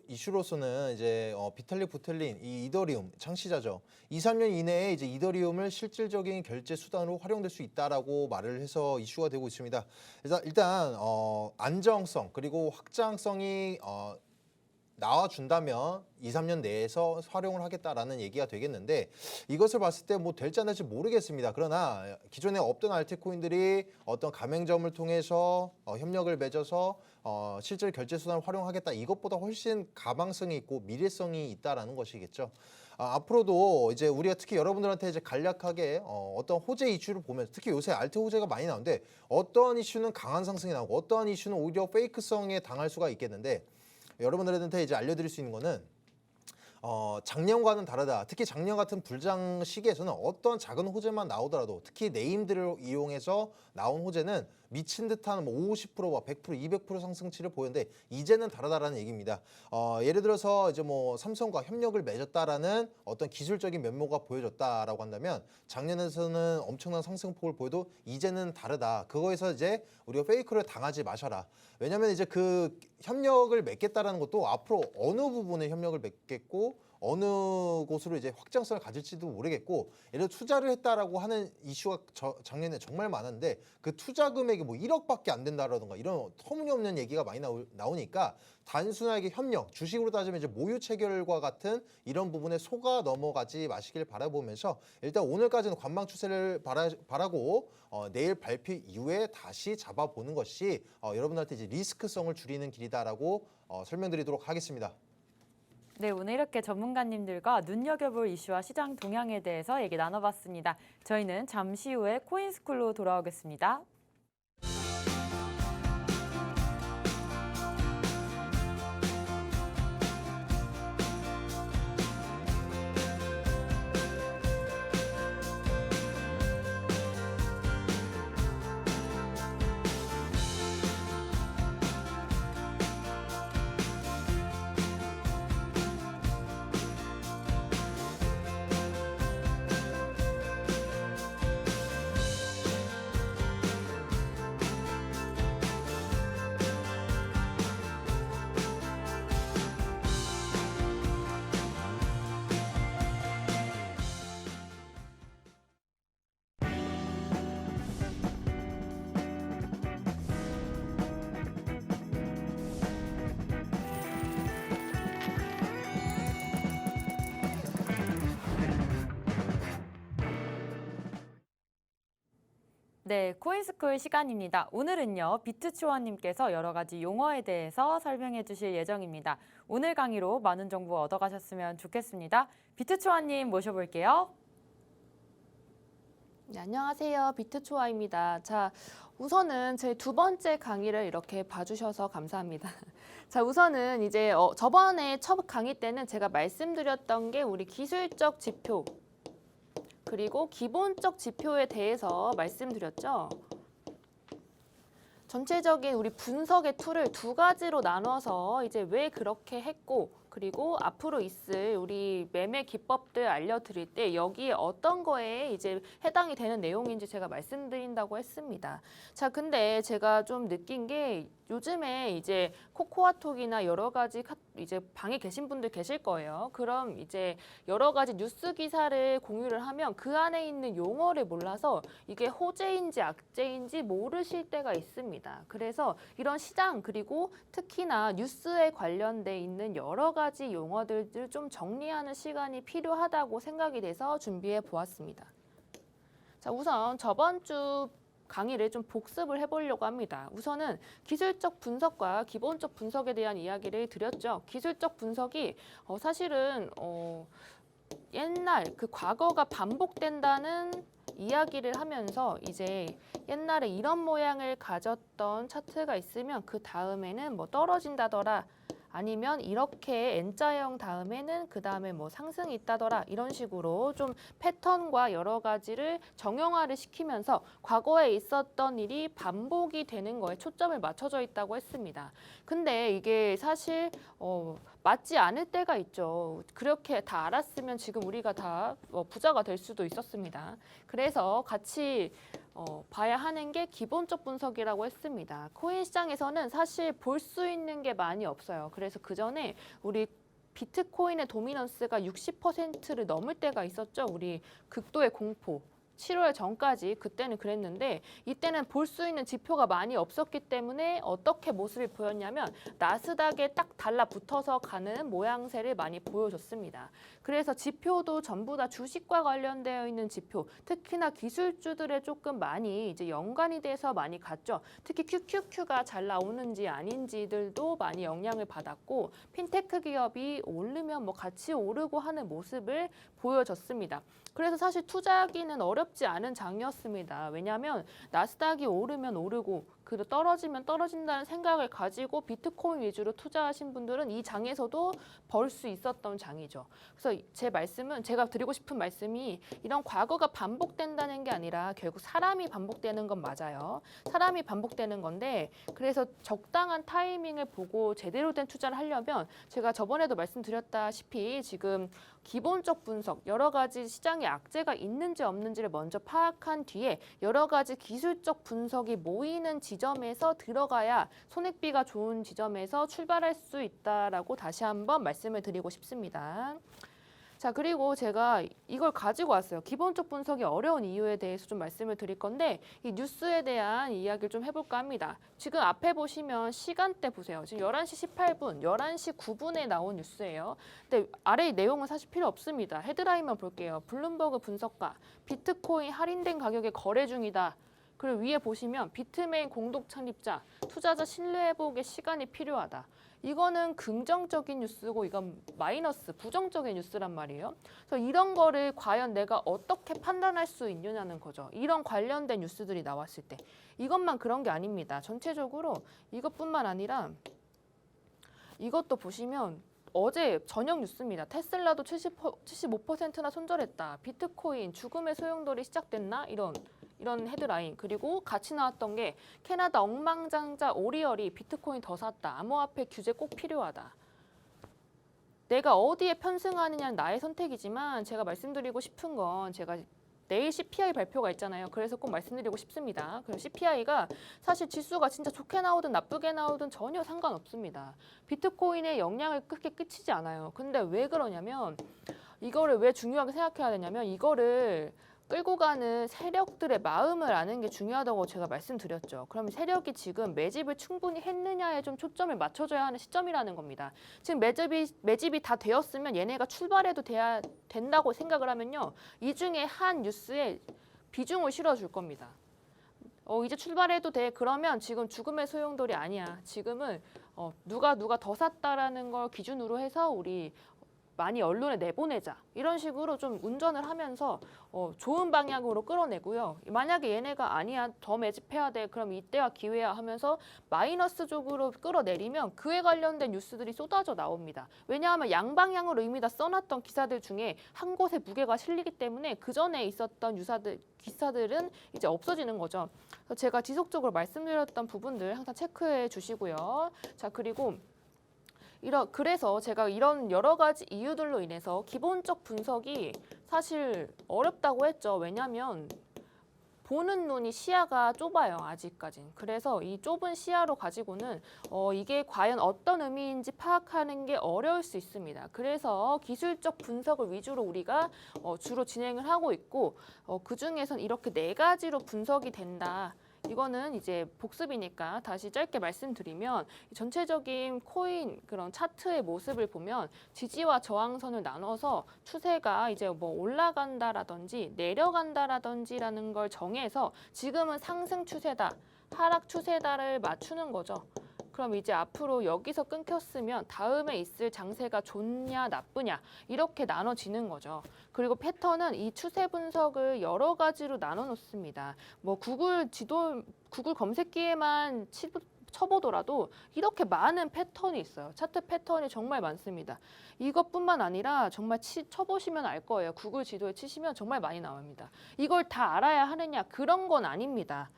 이슈로서는 이제 비탈릭 부텔린 이 이더리움 창시자죠. 2, 3년 이내에 이제 이더리움을 실질적인 결제 수단으로 활용될 수 있다라고 말을 해서 이슈가 되고 있습니다. 일단 안정성 그리고 확장성이 나와준다면 2, 3년 내에서 활용을 하겠다라는 얘기가 되겠는데 이것을 봤을 때 뭐 될지 안 될지 모르겠습니다. 그러나 기존에 없던 알트코인들이 어떤 가맹점을 통해서 협력을 맺어서 실제 결제 수단을 활용하겠다 이것보다 훨씬 가망성이 있고 미래성이 있다라는 것이겠죠. 앞으로도 이제 우리가 특히 여러분들한테 이제 간략하게 어떤 호재 이슈를 보면서 특히 요새 알트 호재가 많이 나오는데 어떠한 이슈는 강한 상승이 나오고 어떠한 이슈는 오히려 페이크성에 당할 수가 있겠는데 여러분들한테 이제 알려드릴 수 있는 거는 작년과는 다르다. 특히 작년 같은 불장 시기에서는 어떤 작은 호재만 나오더라도 특히 네임들을 이용해서 나온 호재는 미친 듯한 뭐 50%, 100%, 200% 상승치를 보였는데 이제는 다르다라는 얘기입니다. 예를 들어서 이제 뭐 삼성과 협력을 맺었다라는 어떤 기술적인 면모가 보여졌다라고 한다면 작년에서는 엄청난 상승폭을 보여도 이제는 다르다. 그거에서 이제 우리가 페이크를 당하지 마셔라. 왜냐하면 이제 그 협력을 맺겠다라는 것도 앞으로 어느 부분에 협력을 맺겠고 어느 곳으로 이제 확장성을 가질지도 모르겠고, 예를 들어 투자를 했다라고 하는 이슈가 작년에 정말 많았는데 그 투자 금액이 뭐 1억밖에 안 된다라든가 이런 터무니없는 얘기가 많이 나오니까 단순하게 협력, 주식으로 따지면 이제 모유 체결과 같은 이런 부분에 속아 넘어가지 마시길 바라보면서 일단 오늘까지는 관망 추세를 바라고 내일 발표 이후에 다시 잡아보는 것이 여러분한테 이제 리스크성을 줄이는 길이다라고 설명드리도록 하겠습니다. 네, 오늘 이렇게 전문가님들과 눈여겨볼 이슈와 시장 동향에 대해서 얘기 나눠봤습니다. 저희는 잠시 후에 코인스쿨로 돌아오겠습니다. 네, 코인스쿨 시간입니다. 오늘은요, 비트초아님께서 여러 가지 용어에 대해서 설명해 주실 예정입니다. 오늘 강의로 많은 정보 얻어가셨으면 좋겠습니다. 비트초아님 모셔볼게요. 네, 안녕하세요. 비트초아입니다. 자, 우선은 제 두 번째 강의를 이렇게 봐주셔서 감사합니다. 자, 우선은 이제 저번에 첫 강의 때는 제가 말씀드렸던 게 우리 기술적 지표, 그리고 기본적 지표에 대해서 말씀드렸죠. 전체적인 우리 분석의 툴을 두 가지로 나눠서 이제 왜 그렇게 했고, 그리고 앞으로 있을 우리 매매 기법들 알려드릴 때 여기에 어떤 거에 이제 해당이 되는 내용인지 제가 말씀드린다고 했습니다. 자, 근데 제가 좀 느낀 게 요즘에 이제 코코아톡이나 여러 가지 이제 방에 계신 분들 계실 거예요. 그럼 이제 여러 가지 뉴스 기사를 공유를 하면 그 안에 있는 용어를 몰라서 이게 호재인지 악재인지 모르실 때가 있습니다. 그래서 이런 시장 그리고 특히나 뉴스에 관련돼 있는 여러 가지 용어들을 좀 정리하는 시간이 필요하다고 생각이 돼서 준비해 보았습니다. 자, 우선 저번 주 강의를 좀 복습을 해보려고 합니다. 우선은 기술적 분석과 기본적 분석에 대한 이야기를 드렸죠. 기술적 분석이 사실은 옛날 그 과거가 반복된다는 이야기를 하면서 이제 옛날에 이런 모양을 가졌던 차트가 있으면 그 다음에는 뭐 떨어진다더라, 아니면 이렇게 N자형 다음에는 그 다음에 뭐 상승이 있다더라, 이런 식으로 좀 패턴과 여러 가지를 정형화를 시키면서 과거에 있었던 일이 반복이 되는 거에 초점을 맞춰져 있다고 했습니다. 근데 이게 사실 맞지 않을 때가 있죠. 그렇게 다 알았으면 지금 우리가 다 부자가 될 수도 있었습니다. 그래서 같이 봐야 하는 게 기본적 분석이라고 했습니다. 코인 시장에서는 사실 볼 수 있는 게 많이 없어요. 그래서 그 전에 우리 비트코인의 도미넌스가 60%를 넘을 때가 있었죠. 우리 극도의 공포. 7월 전까지 그때는 그랬는데 이때는 볼 수 있는 지표가 많이 없었기 때문에 어떻게 모습이 보였냐면 나스닥에 딱 달라붙어서 가는 모양새를 많이 보여줬습니다. 그래서 지표도 전부 다 주식과 관련되어 있는 지표, 특히나 기술주들에 조금 많이 이제 연관이 돼서 많이 갔죠. 특히 QQQ가 잘 나오는지 아닌지들도 많이 영향을 받았고, 핀테크 기업이 오르면 뭐 같이 오르고 하는 모습을 보여줬습니다. 그래서 사실 투자하기는 어렵지 않은 장이었습니다. 왜냐하면 나스닥이 오르면 오르고 떨어지면 떨어진다는 생각을 가지고 비트코인 위주로 투자하신 분들은 이 장에서도 벌 수 있었던 장이죠. 그래서 제 말씀은 제가 드리고 싶은 말씀이 이런 과거가 반복된다는 게 아니라 결국 사람이 반복되는 건 맞아요. 사람이 반복되는 건데 그래서 적당한 타이밍을 보고 제대로 된 투자를 하려면 제가 저번에도 말씀드렸다시피 지금 기본적 분석, 여러 가지 시장에 악재가 있는지 없는지를 먼저 파악한 뒤에 여러 가지 기술적 분석이 모이는 지점에서 들어가야 손익비가 좋은 지점에서 출발할 수 있다라고 다시 한번 말씀을 드리고 싶습니다. 자, 그리고 제가 이걸 가지고 왔어요. 기본적 분석이 어려운 이유에 대해서 좀 말씀을 드릴 건데 이 뉴스에 대한 이야기를 좀 해볼까 합니다. 지금 앞에 보시면 시간대 보세요. 지금 11시 18분, 11시 9분에 나온 뉴스예요. 근데 아래 내용은 사실 필요 없습니다. 헤드라인만 볼게요. 블룸버그 분석가, 비트코인 할인된 가격에 거래 중이다. 그리고 위에 보시면 비트메인 공동 창립자, 투자자 신뢰 회복에 시간이 필요하다. 이거는 긍정적인 뉴스고 이건 마이너스, 부정적인 뉴스란 말이에요. 그래서 이런 거를 과연 내가 어떻게 판단할 수 있느냐는 거죠. 이런 관련된 뉴스들이 나왔을 때. 이것만 그런 게 아닙니다. 전체적으로 이것뿐만 아니라 이것도 보시면 어제 저녁 뉴스입니다. 테슬라도 75%나 손절했다. 비트코인 죽음의 소용돌이 시작됐나? 이런 헤드라인. 그리고 같이 나왔던 게 캐나다 억만장자 오리얼이 비트코인 더 샀다. 암호화폐 규제 꼭 필요하다. 내가 어디에 편승하느냐는 나의 선택이지만 제가 말씀드리고 싶은 건 제가 내일 CPI 발표가 있잖아요. 그래서 꼭 말씀드리고 싶습니다. 그럼 CPI가 사실 지수가 진짜 좋게 나오든 나쁘게 나오든 전혀 상관없습니다. 비트코인의 영향을 크게 끼치지 않아요. 근데 왜 그러냐면 이거를 왜 중요하게 생각해야 되냐면 이거를 끌고 가는 세력들의 마음을 아는 게 중요하다고 제가 말씀드렸죠. 그럼 세력이 지금 매집을 충분히 했느냐에 좀 초점을 맞춰줘야 하는 시점이라는 겁니다. 지금 매집이 다 되었으면 얘네가 출발해도 된다고 생각을 하면요. 이 중에 한 뉴스에 비중을 실어줄 겁니다. 이제 출발해도 돼. 그러면 지금 죽음의 소용돌이 아니야. 지금은 누가 더 샀다라는 걸 기준으로 해서 우리 많이 언론에 내보내자. 이런 식으로 좀 운전을 하면서 좋은 방향으로 끌어내고요. 만약에 얘네가 아니야, 더 매집해야 돼. 그럼 이때와 기회야 하면서 마이너스 쪽으로 끌어내리면 그에 관련된 뉴스들이 쏟아져 나옵니다. 왜냐하면 양방향으로 이미 다 써놨던 기사들 중에 한 곳에 무게가 실리기 때문에 그 전에 있었던 기사들은 이제 없어지는 거죠. 그래서 제가 지속적으로 말씀드렸던 부분들 항상 체크해 주시고요. 자, 그리고 그래서 제가 이런 여러 가지 이유들로 인해서 기본적 분석이 사실 어렵다고 했죠. 왜냐하면 보는 눈이 시야가 좁아요. 아직까진. 그래서 이 좁은 시야로 가지고는 이게 과연 어떤 의미인지 파악하는 게 어려울 수 있습니다. 그래서 기술적 분석을 위주로 우리가 주로 진행을 하고 있고 그중에선 이렇게 4가지로 분석이 된다. 이거는 이제 복습이니까 다시 짧게 말씀드리면 전체적인 코인 그런 차트의 모습을 보면 지지와 저항선을 나눠서 추세가 이제 뭐 올라간다라든지 내려간다라든지라는 걸 정해서 지금은 상승 추세다, 하락 추세다를 맞추는 거죠. 그럼 이제 앞으로 여기서 끊겼으면 다음에 있을 장세가 좋냐 나쁘냐 이렇게 나눠지는 거죠. 그리고 패턴은 이 추세 분석을 여러 가지로 나눠 놓습니다. 뭐 구글 검색기에만 쳐보더라도 이렇게 많은 패턴이 있어요. 차트 패턴이 정말 많습니다. 이것뿐만 아니라 정말 쳐보시면 알 거예요. 구글 지도에 치시면 정말 많이 나옵니다. 이걸 다 알아야 하느냐 그런 건 아닙니다.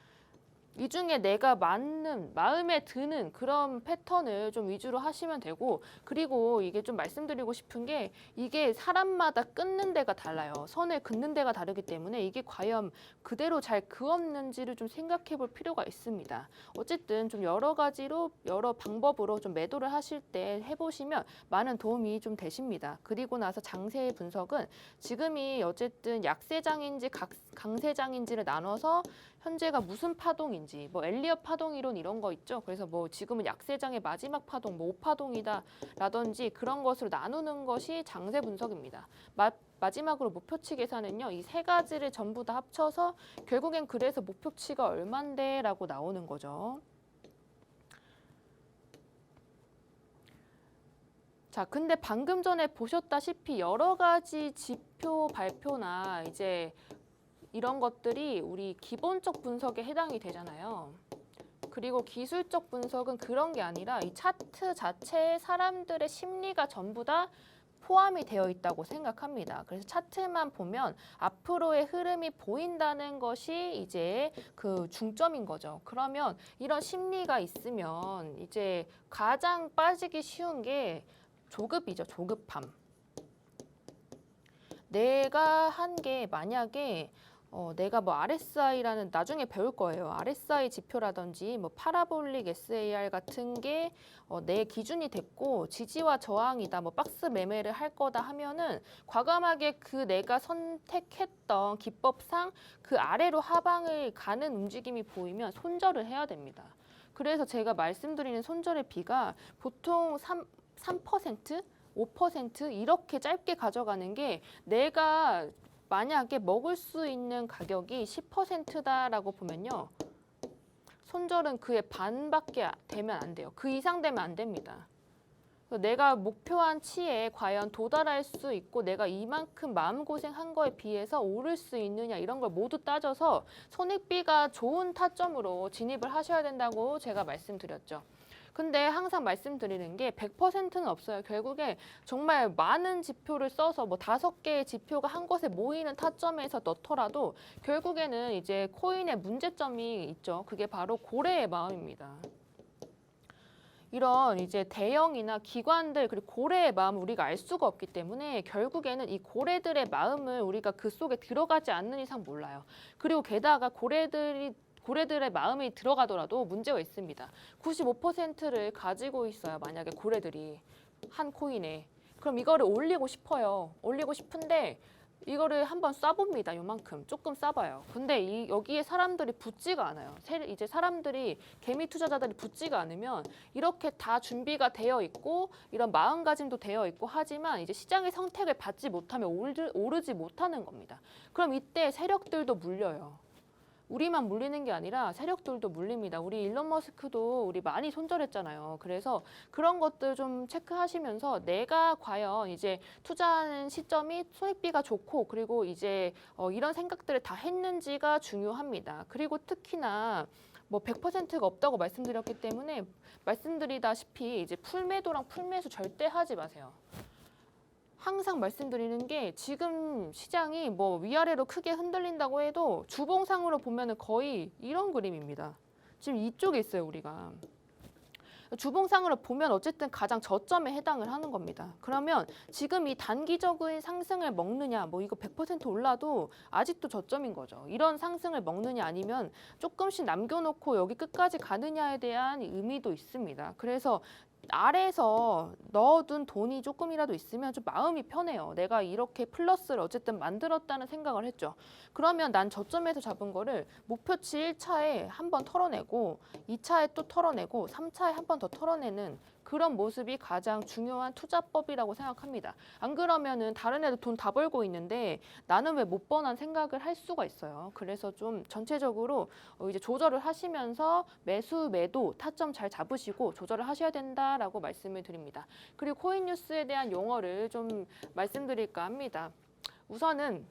이 중에 내가 맞는 마음에 드는 그런 패턴을 좀 위주로 하시면 되고 그리고 이게 좀 말씀드리고 싶은 게 이게 사람마다 끊는 데가 달라요. 선을 긋는 데가 다르기 때문에 이게 과연 그대로 잘 그었는지를 좀 생각해 볼 필요가 있습니다. 어쨌든 좀 여러 가지로 여러 방법으로 좀 매도를 하실 때 해보시면 많은 도움이 좀 되십니다. 그리고 나서 장세의 분석은 지금이 어쨌든 약세장인지 강세장인지를 나눠서 현재가 무슨 파동인지 뭐 엘리엇 파동 이론 이런 거 있죠. 그래서 뭐 지금은 약세장의 마지막 파동, 뭐 5파동이다라든지 그런 것으로 나누는 것이 장세 분석입니다. 마지막으로 목표치 계산은요. 이 3가지를 전부 다 합쳐서 결국엔 그래서 목표치가 얼만데 라고 나오는 거죠. 자, 근데 방금 전에 보셨다시피 여러 가지 지표 발표나 이제 이런 것들이 우리 기본적 분석에 해당이 되잖아요. 그리고 기술적 분석은 그런 게 아니라 이 차트 자체에 사람들의 심리가 전부 다 포함이 되어 있다고 생각합니다. 그래서 차트만 보면 앞으로의 흐름이 보인다는 것이 이제 그 중점인 거죠. 그러면 이런 심리가 있으면 이제 가장 빠지기 쉬운 게 조급이죠. 조급함. 내가 한 게 만약에 내가 뭐 RSI라는 나중에 배울 거예요. RSI 지표라든지 뭐 파라볼릭 SAR 같은 게 내 기준이 됐고 지지와 저항이다, 뭐 박스 매매를 할 거다 하면은 과감하게 그 내가 선택했던 기법상 그 아래로 하방을 가는 움직임이 보이면 손절을 해야 됩니다. 그래서 제가 말씀드리는 손절의 비가 보통 3%, 5% 이렇게 짧게 가져가는 게 내가 만약에 먹을 수 있는 가격이 10%다라고 보면요. 손절은 그의 반밖에 되면 안 돼요. 그 이상 되면 안 됩니다. 내가 목표한 치에 과연 도달할 수 있고 내가 이만큼 마음고생한 거에 비해서 오를 수 있느냐 이런 걸 모두 따져서 손익비가 좋은 타점으로 진입을 하셔야 된다고 제가 말씀드렸죠. 근데 항상 말씀드리는 게 100%는 없어요. 결국에 정말 많은 지표를 써서 뭐 5개의 지표가 한 곳에 모이는 타점에서 넣더라도 결국에는 이제 코인의 문제점이 있죠. 그게 바로 고래의 마음입니다. 이런 이제 대형이나 기관들 그리고 고래의 마음을 우리가 알 수가 없기 때문에 결국에는 이 고래들의 마음을 우리가 그 속에 들어가지 않는 이상 몰라요. 그리고 게다가 고래들의 마음이 들어가더라도 문제가 있습니다. 95%를 가지고 있어요. 만약에 고래들이 한 코인에. 그럼 이거를 올리고 싶어요. 올리고 싶은데 이거를 한번 쏴봅니다. 요만큼. 조금 쏴봐요. 근데 여기에 사람들이 붙지가 않아요. 이제 사람들이 개미 투자자들이 붙지가 않으면 이렇게 다 준비가 되어 있고 이런 마음가짐도 되어 있고 하지만 이제 시장의 선택을 받지 못하면 오르지 못하는 겁니다. 그럼 이때 세력들도 물려요. 우리만 물리는 게 아니라 세력들도 물립니다. 우리 일론 머스크도 우리 많이 손절했잖아요. 그래서 그런 것들 좀 체크하시면서 내가 과연 이제 투자하는 시점이 손익비가 좋고 그리고 이제 이런 생각들을 다 했는지가 중요합니다. 그리고 특히나 뭐 100%가 없다고 말씀드렸기 때문에 말씀드리다시피 이제 풀매도랑 풀매수 절대 하지 마세요. 항상 말씀드리는 게 지금 시장이 뭐 위아래로 크게 흔들린다고 해도 주봉상으로 보면은 거의 이런 그림입니다. 지금 이쪽에 있어요, 우리가. 주봉상으로 보면 어쨌든 가장 저점에 해당을 하는 겁니다. 그러면 지금 이 단기적인 상승을 먹느냐, 뭐 이거 100% 올라도 아직도 저점인 거죠. 이런 상승을 먹느냐 아니면 조금씩 남겨놓고 여기 끝까지 가느냐에 대한 의미도 있습니다. 그래서 아래에서 넣어둔 돈이 조금이라도 있으면 좀 마음이 편해요. 내가 이렇게 플러스를 어쨌든 만들었다는 생각을 했죠. 그러면 난 저점에서 잡은 거를 목표치 1차에 한 번 털어내고 2차에 또 털어내고 3차에 한 번 더 털어내는 그런 모습이 가장 중요한 투자법이라고 생각합니다. 안 그러면은 다른 애들 돈 다 벌고 있는데 나는 왜 못 버난 생각을 할 수가 있어요. 그래서 좀 전체적으로 이제 조절을 하시면서 매수, 매도, 타점 잘 잡으시고 조절을 하셔야 된다라고 말씀을 드립니다. 그리고 코인 뉴스에 대한 용어를 좀 말씀드릴까 합니다. 우선은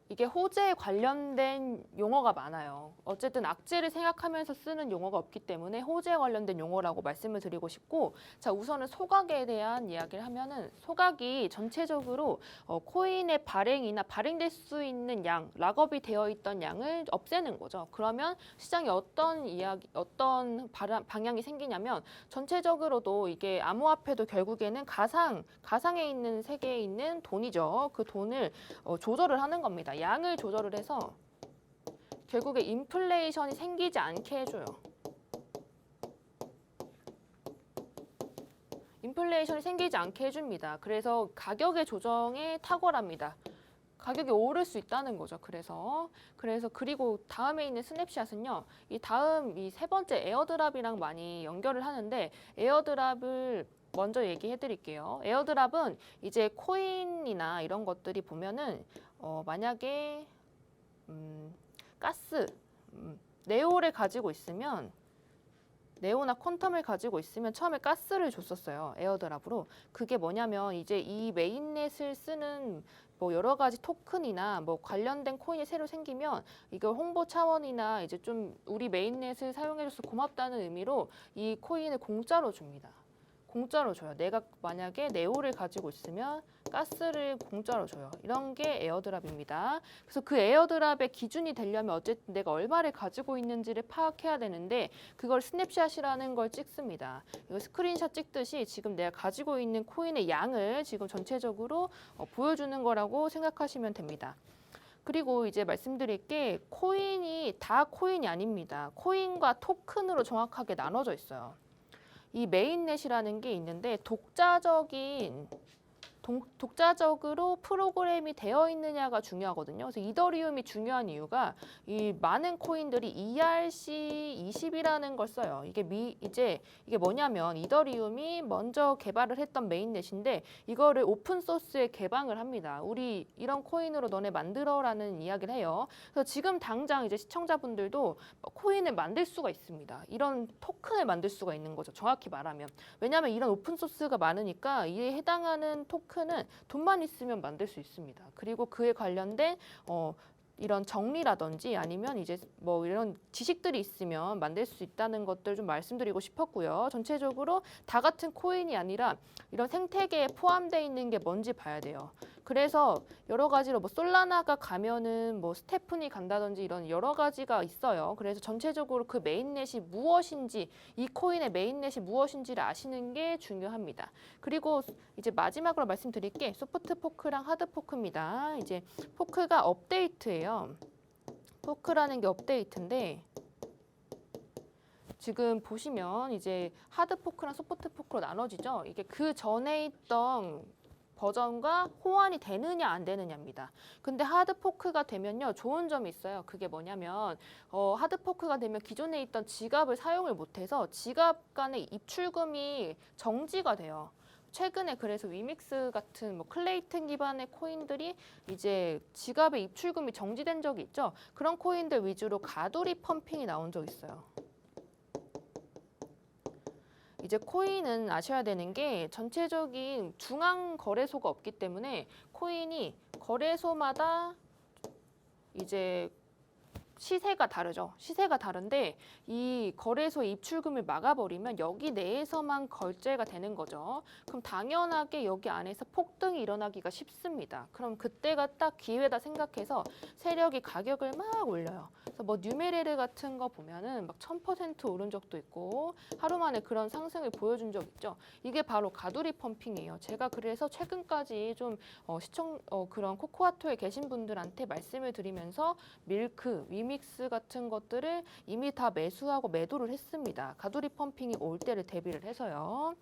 이게 호재에 관련된 용어가 많아요. 어쨌든 악재를 생각하면서 쓰는 용어가 없기 때문에 호재에 관련된 용어라고 말씀을 드리고 싶고, 자, 우선은 소각에 대한 이야기를 하면은 소각이 전체적으로 코인의 발행이나 발행될 수 있는 양, 락업이 되어 있던 양을 없애는 거죠. 그러면 시장에 어떤 방향이 생기냐면 전체적으로도 이게 암호화폐도 결국에는 가상에 있는 세계에 있는 돈이죠. 그 돈을 조절을 하는 겁니다. 양을 조절을 해서 결국에 인플레이션이 생기지 않게 해줘요. 인플레이션이 생기지 않게 해줍니다. 그래서 가격의 조정에 탁월합니다. 가격이 오를 수 있다는 거죠. 그래서 그리고 다음에 있는 스냅샷은요. 이 세 번째 에어드랍이랑 많이 연결을 하는데 에어드랍을 먼저 얘기해 드릴게요. 에어드랍은 이제 코인이나 이런 것들이 보면은 만약에 가스, 네오를 가지고 있으면 네오나 퀀텀을 가지고 있으면 처음에 가스를 줬었어요. 에어드랍으로. 그게 뭐냐면 이제 이 메인넷을 쓰는 뭐 여러 가지 토큰이나 뭐 관련된 코인이 새로 생기면 이걸 홍보 차원이나 이제 좀 우리 메인넷을 사용해줘서 고맙다는 의미로 이 코인을 공짜로 줍니다. 공짜로 줘요. 내가 만약에 네오를 가지고 있으면 가스를 공짜로 줘요. 이런 게 에어드랍입니다. 그래서 그 에어드랍의 기준이 되려면 어쨌든 내가 얼마를 가지고 있는지를 파악해야 되는데 그걸 스냅샷이라는 걸 찍습니다. 이거 스크린샷 찍듯이 지금 내가 가지고 있는 코인의 양을 지금 전체적으로 보여주는 거라고 생각하시면 됩니다. 그리고 이제 말씀드릴 게 코인이 다 코인이 아닙니다. 코인과 토큰으로 정확하게 나눠져 있어요. 이 메인넷이라는 게 있는데 독자적으로 프로그램이 되어 있느냐가 중요하거든요. 그래서 이더리움이 중요한 이유가 이 많은 코인들이 ERC20이라는 걸 써요. 이게 뭐냐면 이더리움이 먼저 개발을 했던 메인넷인데 이거를 오픈 소스에 개방을 합니다. 우리 이런 코인으로 너네 만들어라는 이야기를 해요. 그래서 지금 당장 이제 시청자분들도 코인을 만들 수가 있습니다. 이런 토큰을 만들 수가 있는 거죠. 정확히 말하면. 왜냐하면 이런 오픈 소스가 많으니까 이에 해당하는 토큰은 돈만 있으면 만들 수 있습니다. 그리고 그에 관련된 이런 정리라든지 아니면 이제 뭐 이런 지식들이 있으면 만들 수 있다는 것들 좀 말씀드리고 싶었고요. 전체적으로 다 같은 코인이 아니라 이런 생태계에 포함되어 있는 게 뭔지 봐야 돼요. 그래서 여러 가지로 뭐 솔라나가 가면은 뭐 스테프니 간다든지 이런 여러 가지가 있어요. 그래서 전체적으로 그 메인넷이 무엇인지 이 코인의 메인넷이 무엇인지를 아시는 게 중요합니다. 그리고 이제 마지막으로 말씀드릴 게 소프트 포크랑 하드 포크입니다. 이제 포크가 업데이트예요. 포크라는 게 업데이트인데 지금 보시면 이제 하드 포크랑 소프트 포크로 나눠지죠. 이게 그 전에 있던 버전과 호환이 되느냐 안 되느냐입니다. 근데 하드포크가 되면요 좋은 점이 있어요. 그게 뭐냐면 하드포크가 되면 기존에 있던 지갑을 사용을 못해서 지갑 간의 입출금이 정지가 돼요. 최근에 그래서 위믹스 같은 뭐 클레이튼 기반의 코인들이 이제 지갑의 입출금이 정지된 적이 있죠. 그런 코인들 위주로 가두리 펌핑이 나온 적 있어요. 이제 코인은 아셔야 되는 게 전체적인 중앙 거래소가 없기 때문에 코인이 거래소마다 이제 시세가 다르죠. 시세가 다른데 이 거래소 입출금을 막아버리면 여기 내에서만 결제가 되는 거죠. 그럼 당연하게 여기 안에서 폭등이 일어나기가 쉽습니다. 그럼 그때가 딱 기회다 생각해서 세력이 가격을 막 올려요. 그래서 뭐 뉴메레르 같은 거 보면은 막 1000% 오른 적도 있고 하루 만에 그런 상승을 보여준 적 있죠. 이게 바로 가두리 펌핑이에요. 제가 그래서 최근까지 좀 그런 코코아토에 계신 분들한테 말씀을 드리면서 밀크, 위믹스 같은 것들을 이미 다 매수하고 매도를 했습니다. 가두리 펌핑이 올 때를 대비를 해서요.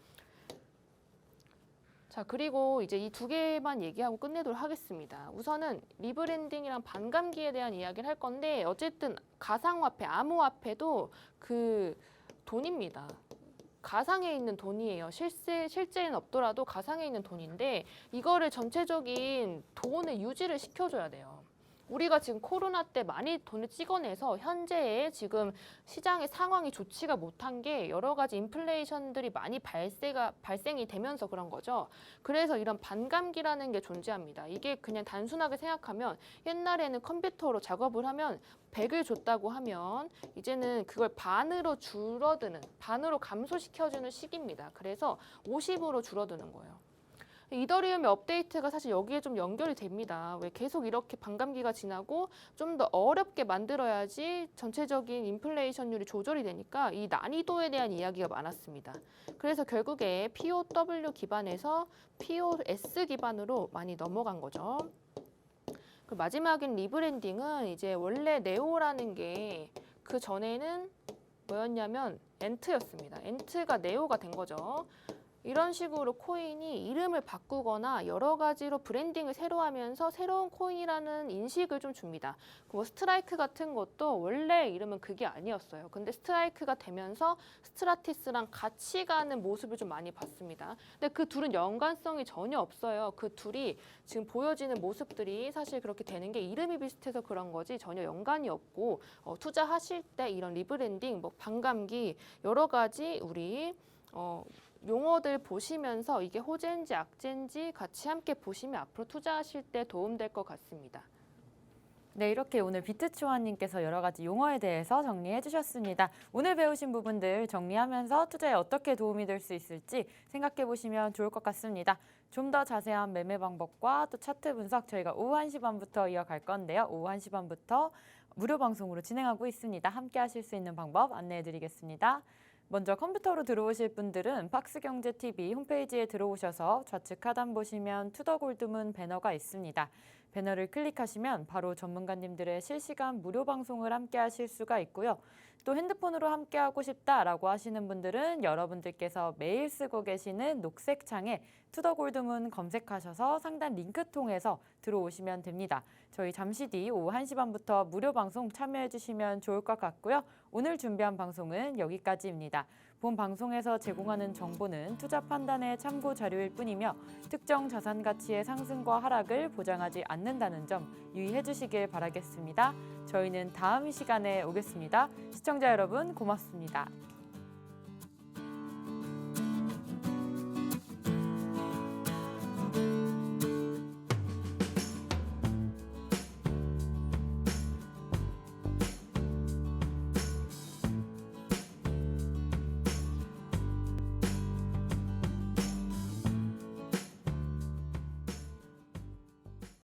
자, 그리고 이제 이 두 개만 얘기하고 끝내도록 하겠습니다. 우선은 리브랜딩이랑 반감기에 대한 이야기를 할 건데 어쨌든 가상화폐, 암호화폐도 그 돈입니다. 가상에 있는 돈이에요. 실제는 없더라도 가상에 있는 돈인데 이거를 전체적인 돈을 유지를 시켜줘야 돼요. 우리가 지금 코로나 때 많이 돈을 찍어내서 현재의 지금 시장의 상황이 좋지가 못한 게 여러 가지 인플레이션들이 많이 발생이 되면서 그런 거죠. 그래서 이런 반감기라는 게 존재합니다. 이게 그냥 단순하게 생각하면 옛날에는 컴퓨터로 작업을 하면 100을 줬다고 하면 이제는 그걸 반으로 감소시켜주는 시기입니다. 그래서 50으로 줄어드는 거예요. 이더리움의 업데이트가 사실 여기에 좀 연결이 됩니다. 왜 계속 이렇게 반감기가 지나고 좀 더 어렵게 만들어야지 전체적인 인플레이션율이 조절이 되니까 이 난이도에 대한 이야기가 많았습니다. 그래서 결국에 POW 기반에서 POS 기반으로 많이 넘어간 거죠. 그 마지막인 리브랜딩은 이제 원래 네오라는 게 그 전에는 뭐였냐면 엔트였습니다. 엔트가 네오가 된 거죠. 이런 식으로 코인이 이름을 바꾸거나 여러 가지로 브랜딩을 새로 하면서 새로운 코인이라는 인식을 좀 줍니다. 뭐 스트라이크 같은 것도 원래 이름은 그게 아니었어요. 근데 스트라이크가 되면서 스트라티스랑 같이 가는 모습을 좀 많이 봤습니다. 근데 그 둘은 연관성이 전혀 없어요. 그 둘이 지금 보여지는 모습들이 사실 그렇게 되는 게 이름이 비슷해서 그런 거지 전혀 연관이 없고 투자하실 때 이런 리브랜딩, 뭐 반감기 여러 가지 우리 용어들 보시면서 이게 호재인지 악재인지 같이 함께 보시면 앞으로 투자하실 때 도움될 것 같습니다. 네, 이렇게 오늘 비트초아님께서 여러 가지 용어에 대해서 정리해 주셨습니다. 오늘 배우신 부분들 정리하면서 투자에 어떻게 도움이 될 수 있을지 생각해 보시면 좋을 것 같습니다. 좀 더 자세한 매매 방법과 또 차트 분석 저희가 오후 1시 반부터 이어갈 건데요. 오후 1시 반부터 무료 방송으로 진행하고 있습니다. 함께 하실 수 있는 방법 안내해 드리겠습니다. 먼저 컴퓨터로 들어오실 분들은 박스경제TV 홈페이지에 들어오셔서 좌측 하단 보시면 투더골드문 배너가 있습니다. 배너를 클릭하시면 바로 전문가님들의 실시간 무료 방송을 함께 하실 수가 있고요. 또 핸드폰으로 함께 하고 싶다라고 하시는 분들은 여러분들께서 매일 쓰고 계시는 녹색 창에 투더골드문 검색하셔서 상단 링크 통해서 들어오시면 됩니다. 저희 잠시 뒤 오후 1시 반부터 무료 방송 참여해 주시면 좋을 것 같고요. 오늘 준비한 방송은 여기까지입니다. 본 방송에서 제공하는 정보는 투자 판단의 참고 자료일 뿐이며 특정 자산 가치의 상승과 하락을 보장하지 않는다는 점 유의해 주시길 바라겠습니다. 저희는 다음 시간에 오겠습니다. 시청자 여러분 고맙습니다.